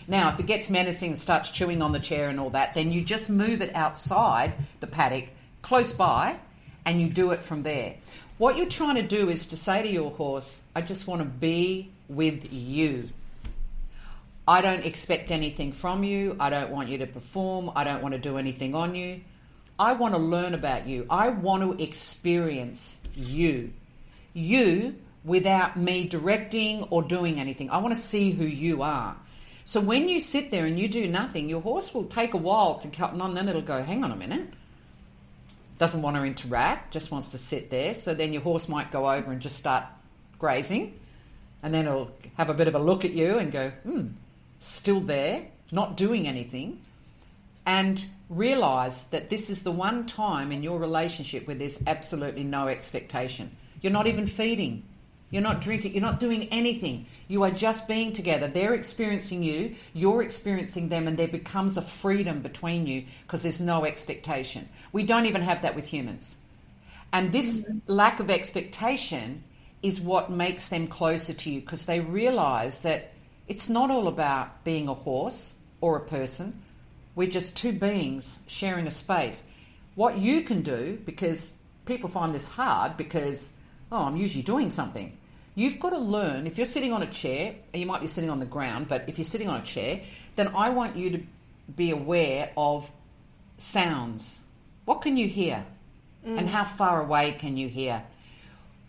Now, if it gets menacing and starts chewing on the chair and all that, then you just move it outside the paddock, close by, and you do it from there. What you're trying to do is to say to your horse, I just want to be with you. I don't expect anything from you. I don't want you to perform. I don't want to do anything on you. I want to learn about you. I want to experience you. You without me directing or doing anything. I want to see who you are. So when you sit there and you do nothing, your horse will take a while to cut on, then it'll go, hang on a minute. Doesn't want to interact, just wants to sit there. So then your horse might go over and just start grazing. And then it'll have a bit of a look at you and go, still there, not doing anything. And realise that this is the one time in your relationship where there's absolutely no expectation. You're not even feeding. You're not drinking. You're not doing anything. You are just being together. They're experiencing you. You're experiencing them, and there becomes a freedom between you because there's no expectation. We don't even have that with humans. And this lack of expectation is what makes them closer to you, because they realise that it's not all about being a horse or a person. We're just two beings sharing a space. What you can do, because people find this hard because, I'm usually doing something. You've got to learn, if you're sitting on a chair, and you might be sitting on the ground, but if you're sitting on a chair, then I want you to be aware of sounds. What can you hear? And how far away can you hear?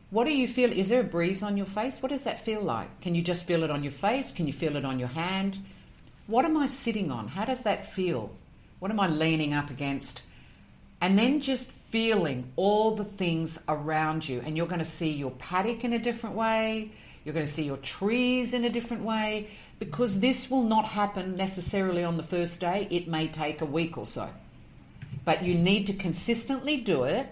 What do you feel? Is there a breeze on your face? What does that feel like? Can you just feel it on your face? Can you feel it on your hand? What am I sitting on? How does that feel? What am I leaning up against? And then just feeling all the things around you. And you're going to see your paddock in a different way. You're going to see your trees in a different way, because this will not happen necessarily on the first day. It may take a week or so. But you need to consistently do it,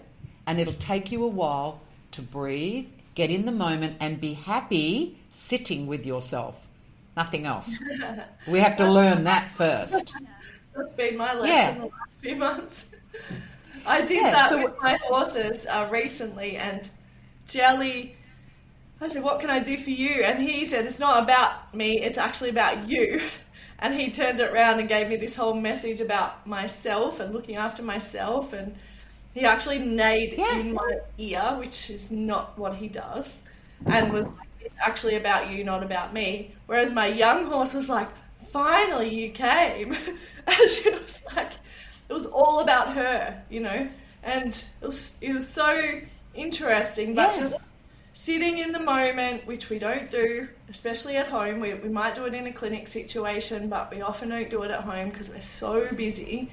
and it'll take you a while to breathe, get in the moment, and be happy sitting with yourself. Nothing else. We have to learn that first. That's been my lesson the last few months. I did that with my horses recently, and Jelly, I said, what can I do for you? And he said, it's not about me, it's actually about you. And he turned it around and gave me this whole message about myself and looking after myself. And he actually neighed in my ear, which is not what he does, and was like, it's actually about you, not about me. Whereas my young horse was like, finally you came. And she was like, it was all about her, and it was so interesting, but just sitting in the moment, which we don't do, especially at home. We might do it in a clinic situation, but we often don't do it at home because we're so busy.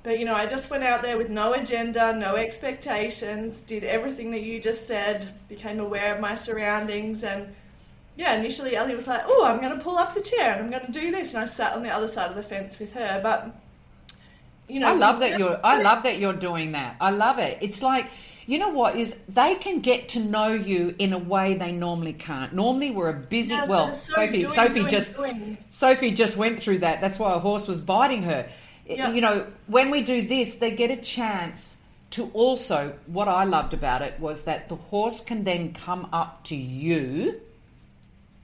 But, I just went out there with no agenda, no expectations, did everything that you just said, became aware of my surroundings. And, initially Ellie was like, oh, I'm going to pull up the chair and I'm going to do this. And I sat on the other side of the fence with her. But, I love that you're doing that. I love it. It's like, you know what, is they can get to know you in a way they normally can't. Normally we're a busy, Sophie just went through that. That's why a horse was biting her. Yeah. When we do this, they get a chance to also, what I loved about it was that the horse can then come up to you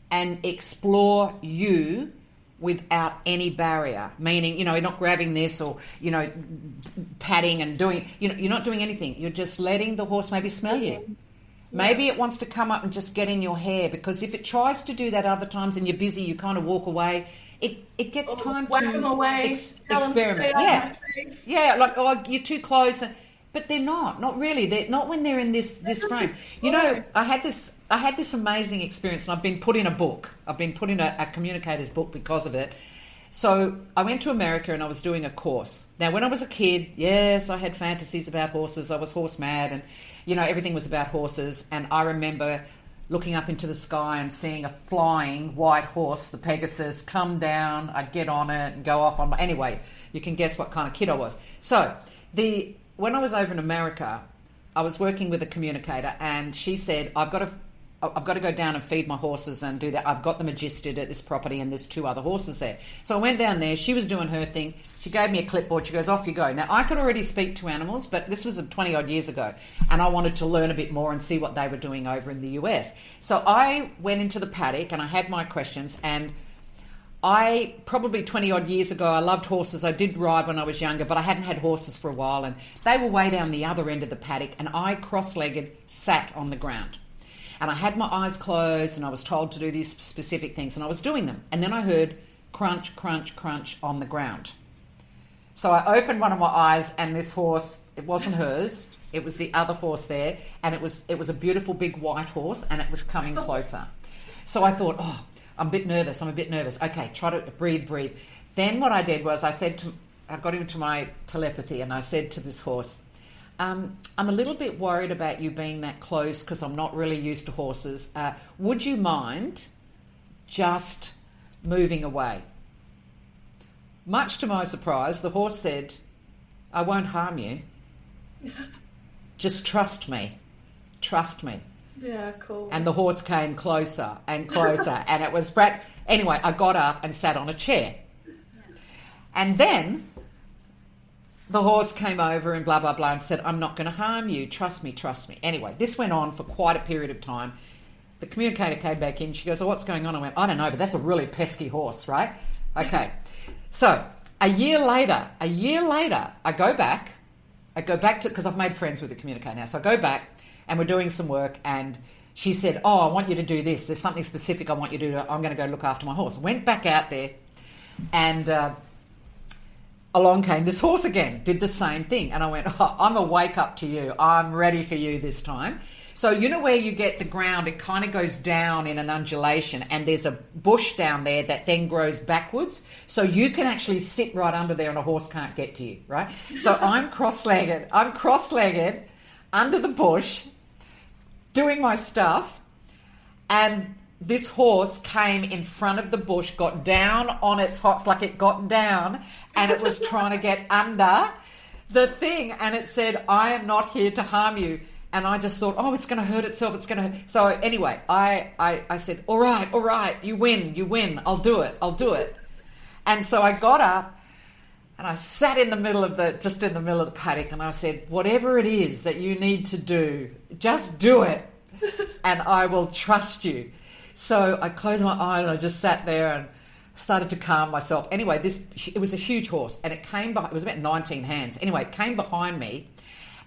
and explore you without any barrier, meaning, you're not grabbing this or, patting and doing, you're not doing anything. You're just letting the horse maybe smell you. Maybe it wants to come up and just get in your hair, because if it tries to do that other times and you're busy, you kind of walk away. It gets time to experiment. Like, you're too close. But they're not really. They're not when they're in this frame. I had this amazing experience, and I've been put in a book. I've been put in a communicator's book because of it. So I went to America and I was doing a course. Now, when I was a kid, yes, I had fantasies about horses. I was horse mad, and everything was about horses. And I remember looking up into the sky and seeing a flying white horse, the Pegasus, come down. I'd get on it and go off on my... Anyway, you can guess what kind of kid I was. So when I was over in America, I was working with a communicator, and she said, I've got to I've got to go down and feed my horses and do that. I've got them registered at this property and there's 2 other horses there. So I went down there. She was doing her thing. She gave me a clipboard. She goes, off you go. Now, I could already speak to animals, but this was 20-odd years ago, and I wanted to learn a bit more and see what they were doing over in the US. So I went into the paddock and I had my questions, and I, probably 20-odd years ago, I loved horses. I did ride when I was younger, but I hadn't had horses for a while, and they were way down the other end of the paddock, and I cross-legged sat on the ground. And I had my eyes closed, and I was told to do these specific things, and I was doing them. And then I heard crunch, crunch, crunch on the ground. So I opened one of my eyes, and this horse, it wasn't hers, it was the other horse there, and it was a beautiful big white horse, and it was coming closer. So I thought, I'm a bit nervous. Okay, try to breathe. Then what I did was I got into my telepathy, and I said to this horse, I'm a little bit worried about you being that close because I'm not really used to horses. Would you mind just moving away? Much to my surprise, the horse said, I won't harm you. Just trust me. Trust me. Yeah, cool. And the horse came closer and closer, and it was Brad. Anyway, I got up and sat on a chair. And then the horse came over and blah, blah, blah, and said, I'm not going to harm you. Trust me. Anyway, this went on for quite a period of time. The communicator came back in. She goes, what's going on? I went, I don't know, but that's a really pesky horse, right? Okay. So a year later, I go back to, because I've made friends with the communicator now. So I go back and we're doing some work, and she said, I want you to do this. There's something specific I want you to do. I'm going to go look after my horse. Went back out there, and along came this horse again, did the same thing. And I went, I'm a wake up to you. I'm ready for you this time. So you know where you get the ground, it kind of goes down in an undulation, and there's a bush down there that then grows backwards. So you can actually sit right under there and a horse can't get to you, right? So I'm cross-legged under the bush doing my stuff, and this horse came in front of the bush, got down on its hocks, like it got down, and it was trying to get under the thing, and it said, I am not here to harm you. And I just thought, it's going to hurt itself. It's going to hurt. So anyway, I said, all right, you win. I'll do it. And so I got up and I sat in the middle of the paddock, and I said, whatever it is that you need to do, just do it, and I will trust you. So I closed my eyes and I just sat there and started to calm myself. Anyway, it was a huge horse, and it was about 19 hands. Anyway, it came behind me.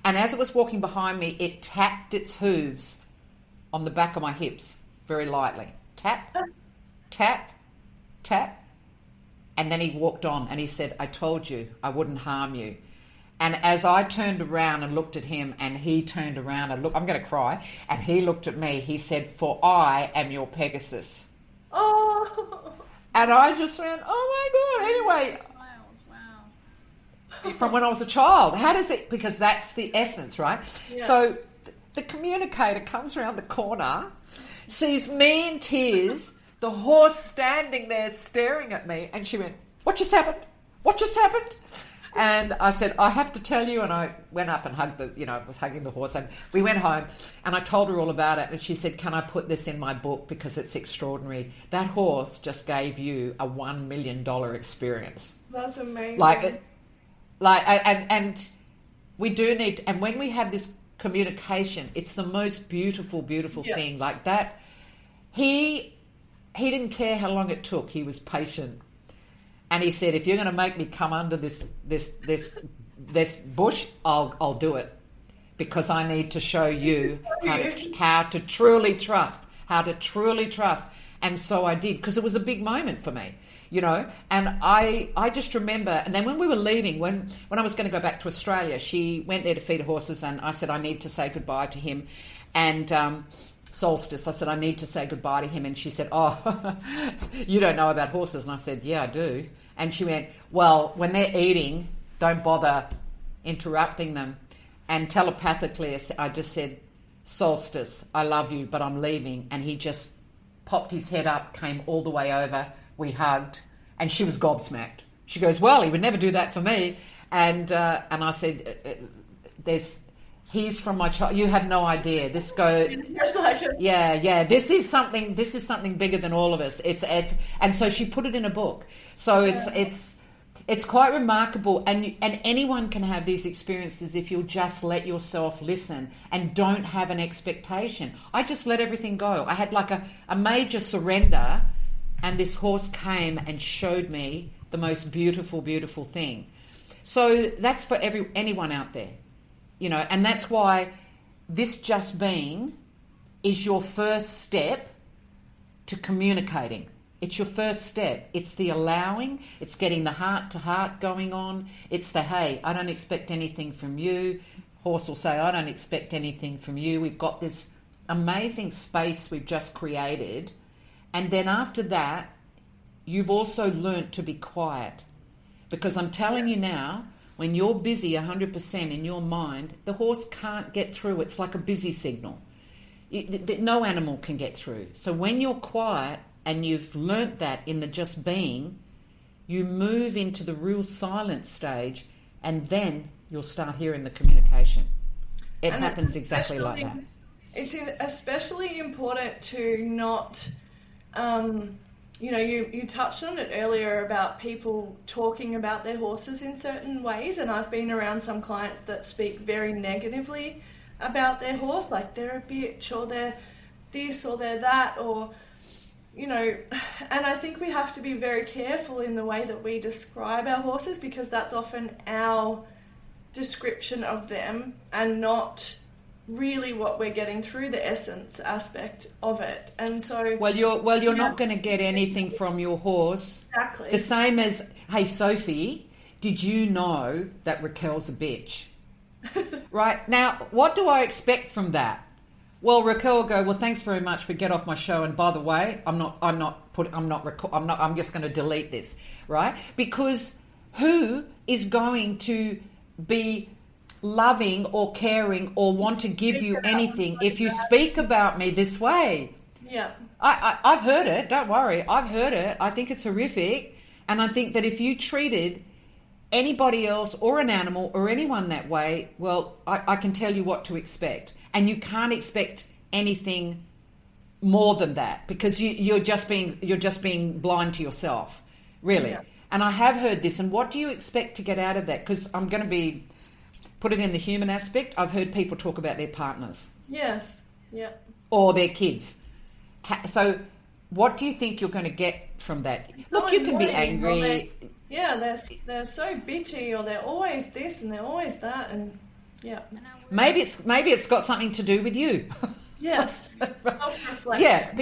And as it was walking behind me, it tapped its hooves on the back of my hips very lightly. Tap, tap, tap. And then he walked on and he said, I told you I wouldn't harm you. And as I turned around and looked at him, and he turned around and looked, I'm going to cry, and he looked at me, he said, for I am your Pegasus. Oh. And I just went, oh my God. Anyway. From when I was a child. How does it, because that's the essence, right? Yeah. So the communicator comes around the corner, sees me in tears, the horse standing there staring at me, and she went, what just happened? And I said, I have to tell you, and I went up and was hugging the horse, and we went home, and I told her all about it, and she said, can I put this in my book because it's extraordinary? That horse just gave you a $1 million experience. That's amazing. And we do need, and when we have this communication, it's the most beautiful thing. Like that, he didn't care how long it took. He was patient, and he said, if you're going to make me come under this bush, I'll do it, because I need to show you how to truly trust. And so I did, because it was a big moment for me. And I just remember, and then when we were leaving, when I was going to go back to Australia, she went there to feed horses, and I said, I need to say goodbye to him. And Solstice, I said, I need to say goodbye to him. And she said, you don't know about horses. And I said, yeah, I do. And she went, well, when they're eating, don't bother interrupting them. And telepathically, I just said, Solstice, I love you, but I'm leaving. And he just popped his head up, came all the way over. We hugged, and she was gobsmacked. She goes, well, he would never do that for me. And I said, He's from my child. You have no idea. This goes. Yeah. This is something bigger than all of us. It's and so she put it in a book. So it's quite remarkable. And anyone can have these experiences if you'll just let yourself listen and don't have an expectation. I just let everything go. I had like a major surrender, and this horse came and showed me the most beautiful, beautiful thing. So that's for anyone out there. You know, and that's why this just being is your first step to communicating. It's your first step. It's the allowing. It's getting the heart to heart going on. It's the, hey, I don't expect anything from you. Horse will say, I don't expect anything from you. We've got this amazing space we've just created. And then after that, you've also learnt to be quiet. Because I'm telling you now, when you're busy 100% in your mind, the horse can't get through. It's like a busy signal. No animal can get through. So when you're quiet and you've learnt that in the just being, you move into the real silent stage, and then you'll start hearing the communication. It happens exactly like that. It's especially important to not... you know, you touched on it earlier about people talking about their horses in certain ways, and I've been around some clients that speak very negatively about their horse, like they're a bitch, or they're this, or they're that, or, you know, and I think we have to be very careful in the way that we describe our horses, because that's often our description of them and not really what we're getting through the essence aspect of it. And so you're not going to get anything from your horse. Exactly. The same as, hey Sophie, did you know that Raquel's a bitch? Right now, what do I expect from that? Well, Raquel will go, well, thanks very much, but get off my show. And by the way, I'm just going to delete this, right? Because who is going to be loving or caring or want to give you anything if you speak about me this way? Yeah. I've heard it. Don't worry. I've heard it. I think it's horrific. And I think that if you treated anybody else or an animal or anyone that way, well, I can tell you what to expect. And you can't expect anything more than that, because you're just being blind to yourself, really. Yeah. And I have heard this. And what do you expect to get out of that? Because I'm going to put it in the human aspect. I've heard people talk about their partners. Yes. Yeah. Or their kids. So what do you think you're going to get from that? Look, you can be angry. They're so bitchy, or they're always this and they're always that, and yeah. Maybe it's got something to do with you. Yes. Self-reflection. Yeah,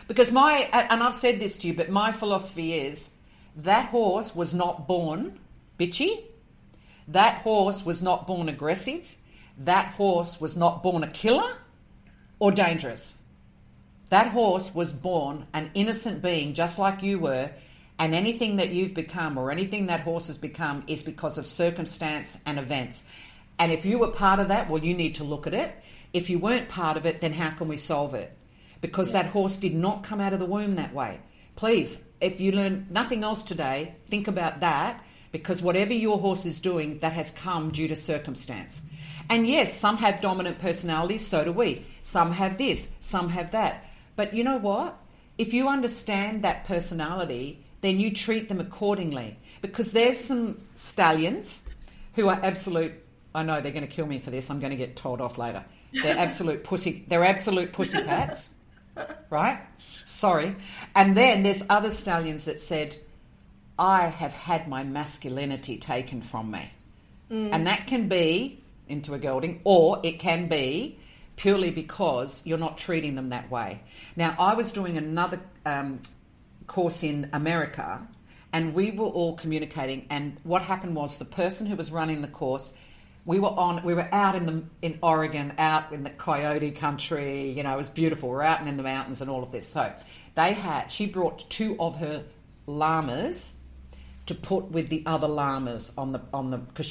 because and I've said this to you, but my philosophy is that horse was not born bitchy. That horse was not born aggressive. That horse was not born a killer or dangerous. That horse was born an innocent being, just like you were, and anything that you've become or anything that horse has become is because of circumstance and events. And if you were part of that, well, you need to look at it. If you weren't part of it, then how can we solve it? Because that horse did not come out of the womb that way. Please, if you learn nothing else today, think about that, because whatever your horse is doing, that has come due to circumstance. And yes, some have dominant personalities, so do we. Some have this, some have that. But you know what? If you understand that personality, then you treat them accordingly. Because there's some stallions who are absolute, I know they're going to kill me for this, I'm going to get told off later. They're absolute pussycats, right? Sorry. And then there's other stallions that said, I have had my masculinity taken from me. And that can be into a gelding, or it can be purely because you're not treating them that way. Now, I was doing another course in America, and we were all communicating, and what happened was the person who was running the course, we were out in Oregon, out in the coyote country, you know, it was beautiful. We're out in the mountains and all of this. So she brought 2 of her llamas to put with the other llamas on the because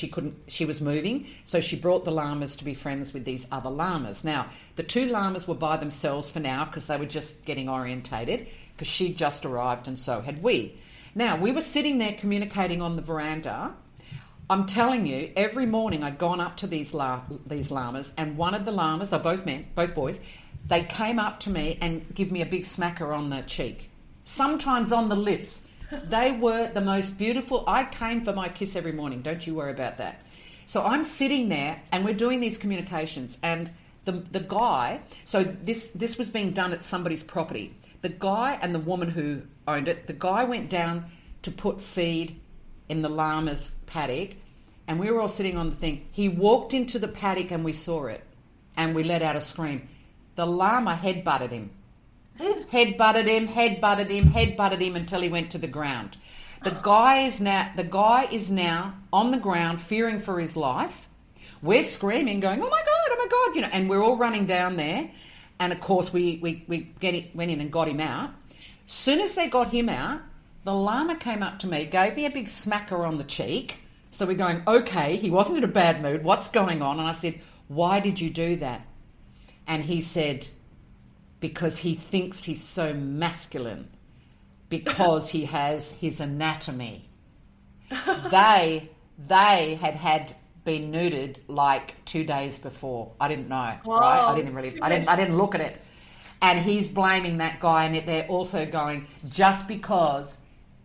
she was moving, so she brought the llamas to be friends with these other llamas. Now, the 2 llamas were by themselves for now because they were just getting orientated, because she just arrived and so had we. Now, we were sitting there communicating on the veranda. I'm telling you, every morning I'd gone up to these llamas, and one of the llamas, they're both men, both boys, they came up to me and give me a big smacker on the cheek, sometimes on the lips. They were the most beautiful. I came for my kiss every morning. Don't you worry about that. So I'm sitting there, and we're doing these communications, and the guy, so this was being done at somebody's property. The guy and the woman who owned it, the guy went down to put feed in the llama's paddock, and we were all sitting on the thing. He walked into the paddock and we saw it, and we let out a scream. The llama headbutted him. Headbutted him until he went to the ground. The guy is now on the ground, fearing for his life. We're screaming, going, oh my God, you know, and we're all running down there. And of course, we went in and got him out. Soon as they got him out, the llama came up to me, gave me a big smacker on the cheek. So we're going, okay, he wasn't in a bad mood. What's going on? And I said, why did you do that? And he said, because he thinks he's so masculine, because he has his anatomy. They had been neutered like 2 days before. I didn't know, Whoa. Right? I didn't look at it. And he's blaming that guy, and they're also going, just because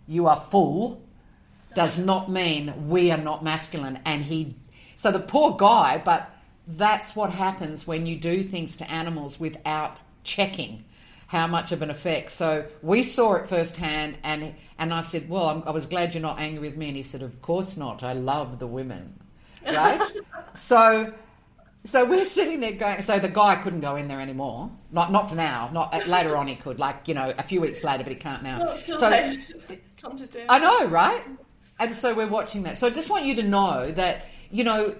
you are full does not mean we are not masculine. So the poor guy, but that's what happens when you do things to animals without checking how much of an effect. So we saw it firsthand, and I said, well, I was glad you're not angry with me. And he said, of course not. I love the women. Right? So we're sitting there going, so the guy couldn't go in there anymore. Not for now. Not later on he could, like, you know, a few weeks later, but he can't now. So come to terms. I know, right? And so we're watching that. So I just want you to know that, you know,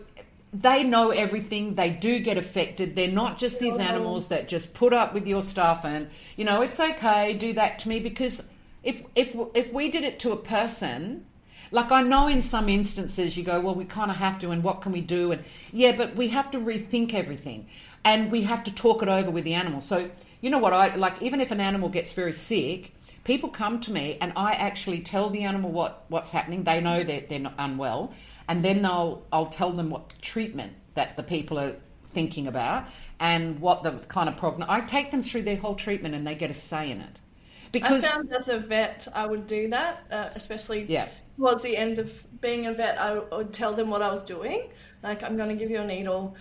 they know everything. They do get affected. They're not just these animals that just put up with your stuff and, you know, it's okay, do that to me. Because if we did it to a person, like I know in some instances you go, well, we kind of have to, and what can we do? And yeah, but we have to rethink everything, and we have to talk it over with the animal. So you know what, I like, even if an animal gets very sick, people come to me and I actually tell the animal what's happening. They know that they're not unwell, and then I'll tell them what treatment that the people are thinking about and what the kind of problem. I take them through their whole treatment, and they get a say in it. Because I found as a vet, I would do that, especially towards the end of being a vet. I would tell them what I was doing. Like, I'm going to give you a needle.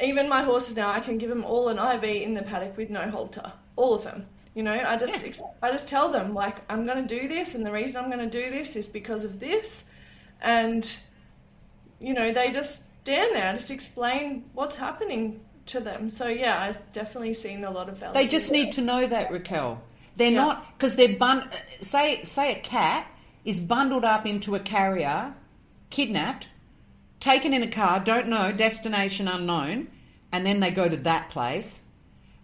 Even my horses now, I can give them all an IV in the paddock with no halter. All of them. You know, I just tell them, like, I'm going to do this, and the reason I'm going to do this is because of this. And, you know, they just stand there. I just explain what's happening to them. So, yeah, I've definitely seen a lot of value. They just need to know that, Raquel. They're not, because they're say a cat is bundled up into a carrier, kidnapped, taken in a car, don't know, destination unknown, and then they go to that place.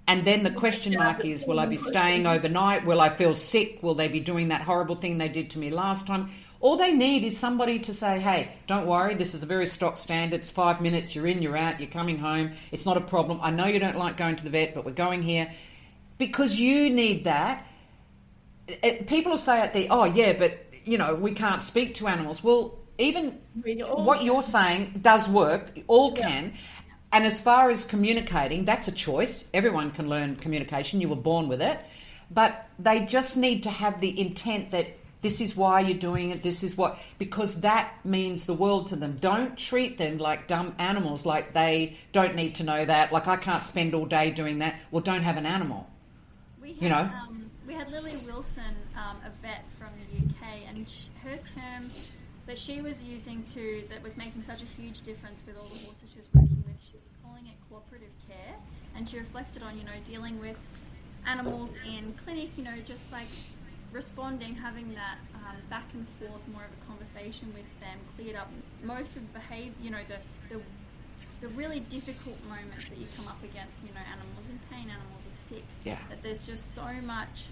And then the question mark is, will I be staying overnight? Will I feel sick? Will they be doing that horrible thing they did to me last time? All they need is somebody to say, hey, don't worry, this is a very stock standard. It's 5 minutes, you're in, you're out, you're coming home. It's not a problem. I know you don't like going to the vet, but we're going here. Because you need that. People will say at the, oh, yeah, but, you know, we can't speak to animals. Well, even what you're saying does work. All can. And as far as communicating, that's a choice. Everyone can learn communication. You were born with it. But they just need to have the intent that this is why you're doing it, this is what, because that means the world to them. Don't treat them like dumb animals, like they don't need to know that. Like, I can't spend all day doing that. Well, don't have an animal. We had Lily Wilson, a vet from the UK, and her term that she was using that was making such a huge difference with all the horses she was working with, she was calling it cooperative care. And she reflected on, you know, dealing with animals in clinic, you know, just like responding, having that back and forth, more of a conversation with them, cleared up most of the behaviour, you know, the really difficult moments that you come up against, you know, animals in pain, animals are sick. Yeah. That there's just so much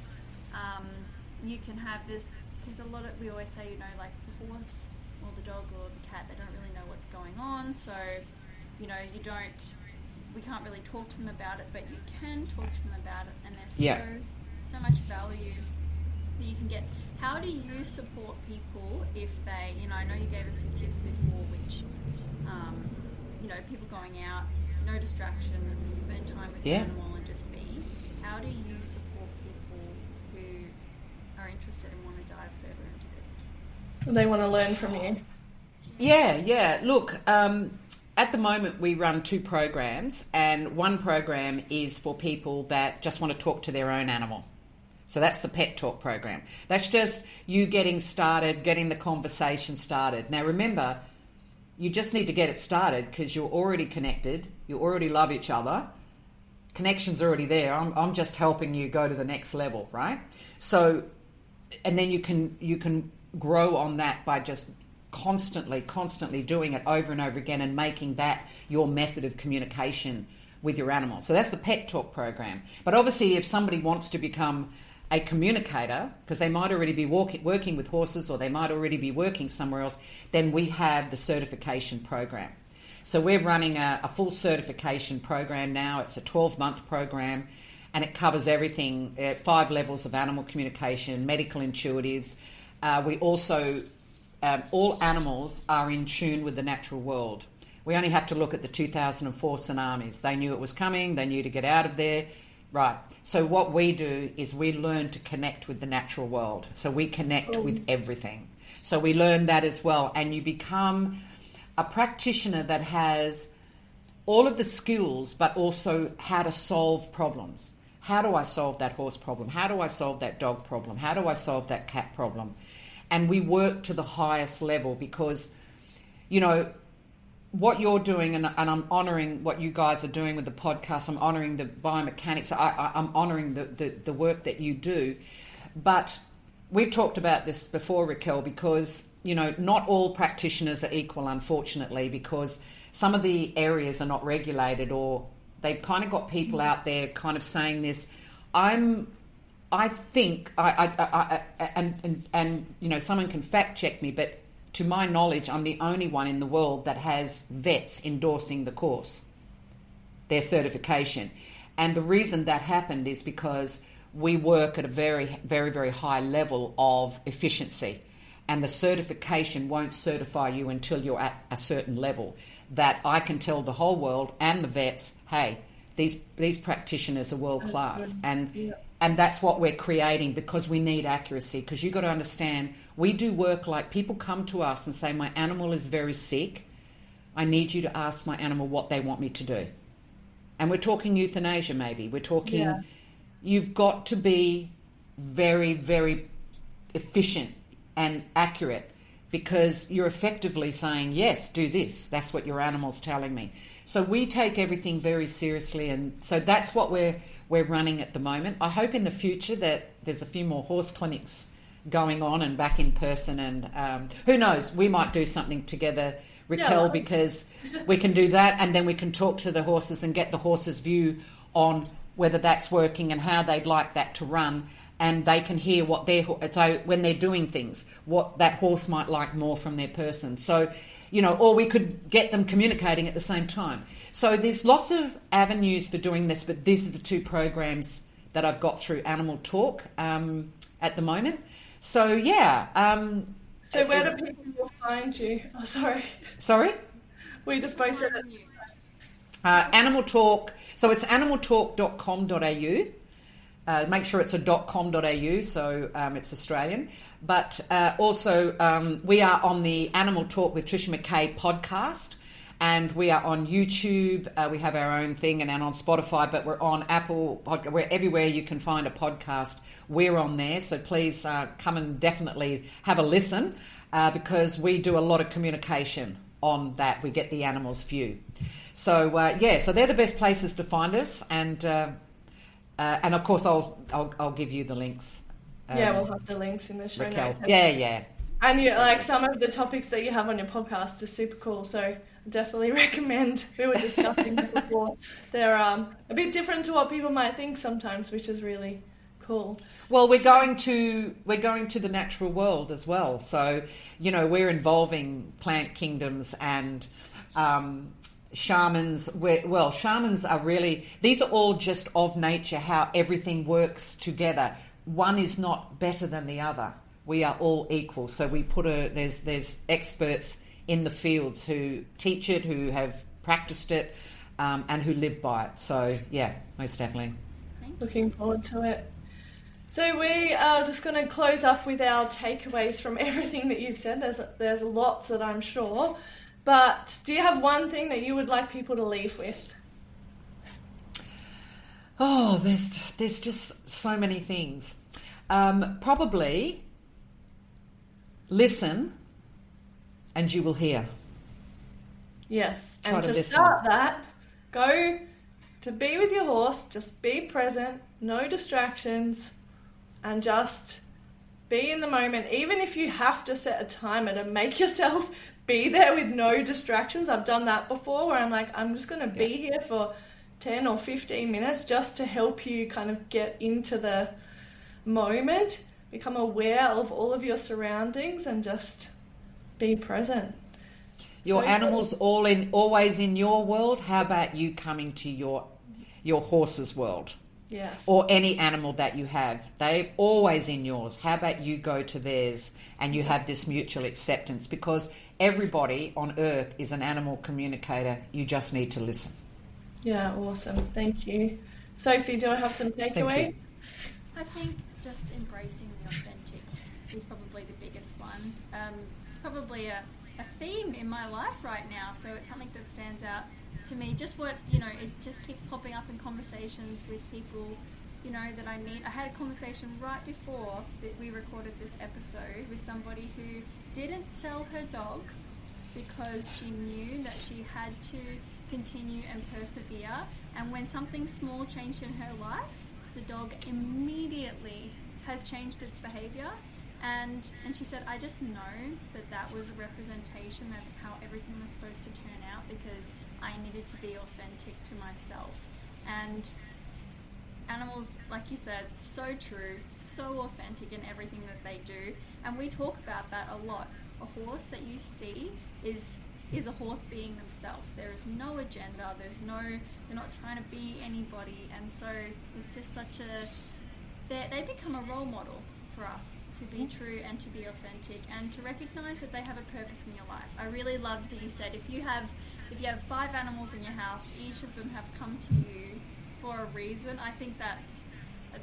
you can have this. There's a lot of, we always say, you know, like the horse or the dog or the cat, they don't really know what's going on. So, you know, we can't really talk to them about it, but you can talk to them about it, and there's so much value that you can get. how do you support people if they, I know you gave us some tips before, which, people going out, no distractions, spend time with the animal and just be. How do you support people who are interested and want to dive further into this? They want to learn from you. Yeah. Look, at the moment we run 2 programs, and one program is for people that just want to talk to their own animal. So that's the Pet Talk program. That's just you getting started, getting the conversation started. Now remember, you just need to get it started because you're already connected. You already love each other. Connection's already there. I'm just helping you go to the next level, right? So, and then you can grow on that by just constantly doing it over and over again and making that your method of communication with your animal. So that's the Pet Talk program. But obviously if somebody wants to become a communicator, because they might already be working with horses or they might already be working somewhere else, then we have the certification program. So we're running a full certification program now. It's a 12-month program, and it covers everything, 5 levels of animal communication, medical intuitives. We also, all animals are in tune with the natural world. We only have to look at the 2004 tsunamis. They knew it was coming. They knew to get out of there. Right. So what we do is we learn to connect with the natural world. So we connect with everything. So we learn that as well. And you become a practitioner that has all of the skills, but also how to solve problems. How do I solve that horse problem? How do I solve that dog problem? How do I solve that cat problem? And we work to the highest level because, what you're doing, and I'm honouring what you guys are doing with the podcast. I'm honouring the biomechanics. I'm honouring the work that you do. But we've talked about this before, Raquel, because, not all practitioners are equal, unfortunately, because some of the areas are not regulated, or they've kind of got people out there kind of saying this. I think, someone can fact check me, but to my knowledge, I'm the only one in the world that has vets endorsing the course, their certification. And the reason that happened is because we work at a very, very, very high level of efficiency. And the certification won't certify you until you're at a certain level that I can tell the whole world and the vets, hey, these practitioners are world class. And that's what we're creating, because we need accuracy. Because you've got to understand, we do work like people come to us and say, my animal is very sick. I need you to ask my animal what they want me to do. And we're talking euthanasia maybe. We're talking, you've got to be very, very efficient and accurate, because you're effectively saying, yes, do this. That's what your animal's telling me. So we take everything very seriously. And so that's what we're running at the moment. I hope in the future that there's a few more horse clinics going on and back in person, and who knows, we might do something together, Raquel, because we can do that, and then we can talk to the horses and get the horses' view on whether that's working and how they'd like that to run, and they can hear what when they're doing things, what that horse might like more from their person. So, or we could get them communicating at the same time. So there's lots of avenues for doing this, but these are the 2 programs that I've got through Animal Talk at the moment. So, so where do people find you? Oh, sorry. Sorry? We just both said it. Animal Talk. So it's animaltalk.com.au. Make sure it's a .com.au, so it's Australian. But also we are on the Animal Talk with Trisha McCagh podcast, and we are on YouTube. We have our own thing, and on Spotify, but we're on Apple. We're everywhere you can find a podcast. We're on there, so please come and definitely have a listen, because we do a lot of communication on that. We get the animal's view. So so they're the best places to find us, and of course I'll give you the links. We'll have the links in the show notes. Yeah. And you like some of the topics that you have on your podcast are super cool. So definitely recommend. We were discussing before. They're a bit different to what people might think sometimes, which is really cool. Well, we're going to the natural world as well. So we're involving plant kingdoms and shamans. Shamans are really, these are all just of nature, how everything works together. One is not better than the other. we are all equal. So we put there's experts in the fields who teach it, who have practiced it, and who live by it. So yeah, most definitely. Looking forward to it. So we are just going to close up with our takeaways from everything that you've said. There's lots that I'm sure, but do you have one thing that you would like people to leave with? Oh, there's just so many things. Probably listen and you will hear. Yes, and to start that, go to be with your horse, just be present, no distractions, and just be in the moment. Even if you have to set a timer to make yourself be there with no distractions. I've done that before where I'm like, I'm just going to be here for 10 or 15 minutes just to help you kind of get into the moment, become aware of all of your surroundings and just be present. Your animal's always in your world. How about you coming to your horse's world? Yes. Or any animal that you have. They're always in yours. How about you go to theirs and you have this mutual acceptance? Because everybody on earth is an animal communicator. You just need to listen. Yeah, awesome. Thank you. Sophie, do I have some takeaways? I think just embracing the authentic is probably the biggest one. It's probably a theme in my life right now, so it's something that stands out to me. Just what, it just keeps popping up in conversations with people, that I meet. I had a conversation right before that we recorded this episode with somebody who didn't sell her dog because she knew that she had to continue and persevere, and when something small changed in her life, the dog immediately has changed its behaviour. And she said, I just know that was a representation of how everything was supposed to turn out because I needed to be authentic to myself. And animals, like you said, so true, so authentic in everything that they do. And we talk about that a lot. A horse that you see is a horse being themselves. There is no agenda. They're not trying to be anybody. And so it's just they become a role model for us to be true and to be authentic and to recognize that they have a purpose in your life. I really loved that you said if you have 5 animals in your house, each of them have come to you for a reason. I think that's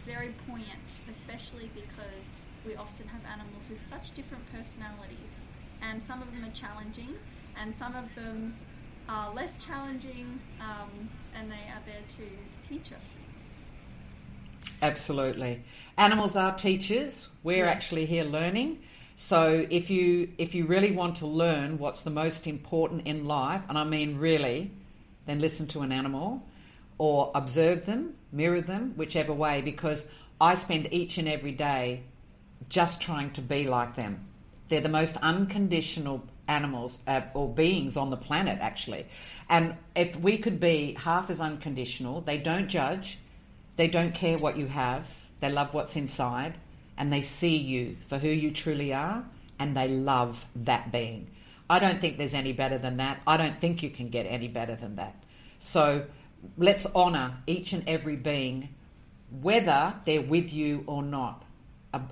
very poignant, especially because we often have animals with such different personalities, and some of them are challenging and some of them are less challenging, and they are there to teach us things. Absolutely. Animals are teachers. We're actually here learning. So if you really want to learn what's the most important in life, and I mean really, then listen to an animal or observe them, mirror them, whichever way, because I spend each and every day just trying to be like them. They're the most unconditional animals or beings on the planet, actually. And if we could be half as unconditional, they don't judge, they don't care what you have, they love what's inside, and they see you for who you truly are, and they love that being. I don't think there's any better than that. I don't think you can get any better than that. So let's honour each and every being, whether they're with you or not.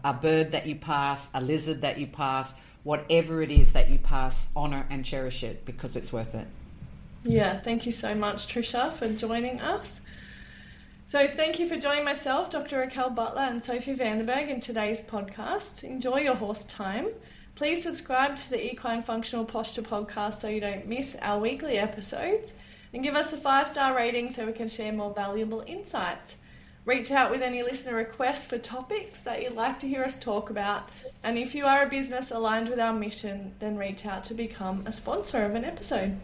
A bird that you pass, a lizard that you pass, whatever it is that you pass, honour and cherish it because it's worth it. Yeah, thank you so much, Trisha, for joining us. So thank you for joining myself, Dr. Raquel Butler and Sophie Vandenberg in today's podcast. Enjoy your horse time. Please subscribe to the Equine Functional Posture podcast so you don't miss our weekly episodes, and give us a 5-star rating so we can share more valuable insights. Reach out with any listener requests for topics that you'd like to hear us talk about, and if you are a business aligned with our mission, then reach out to become a sponsor of an episode.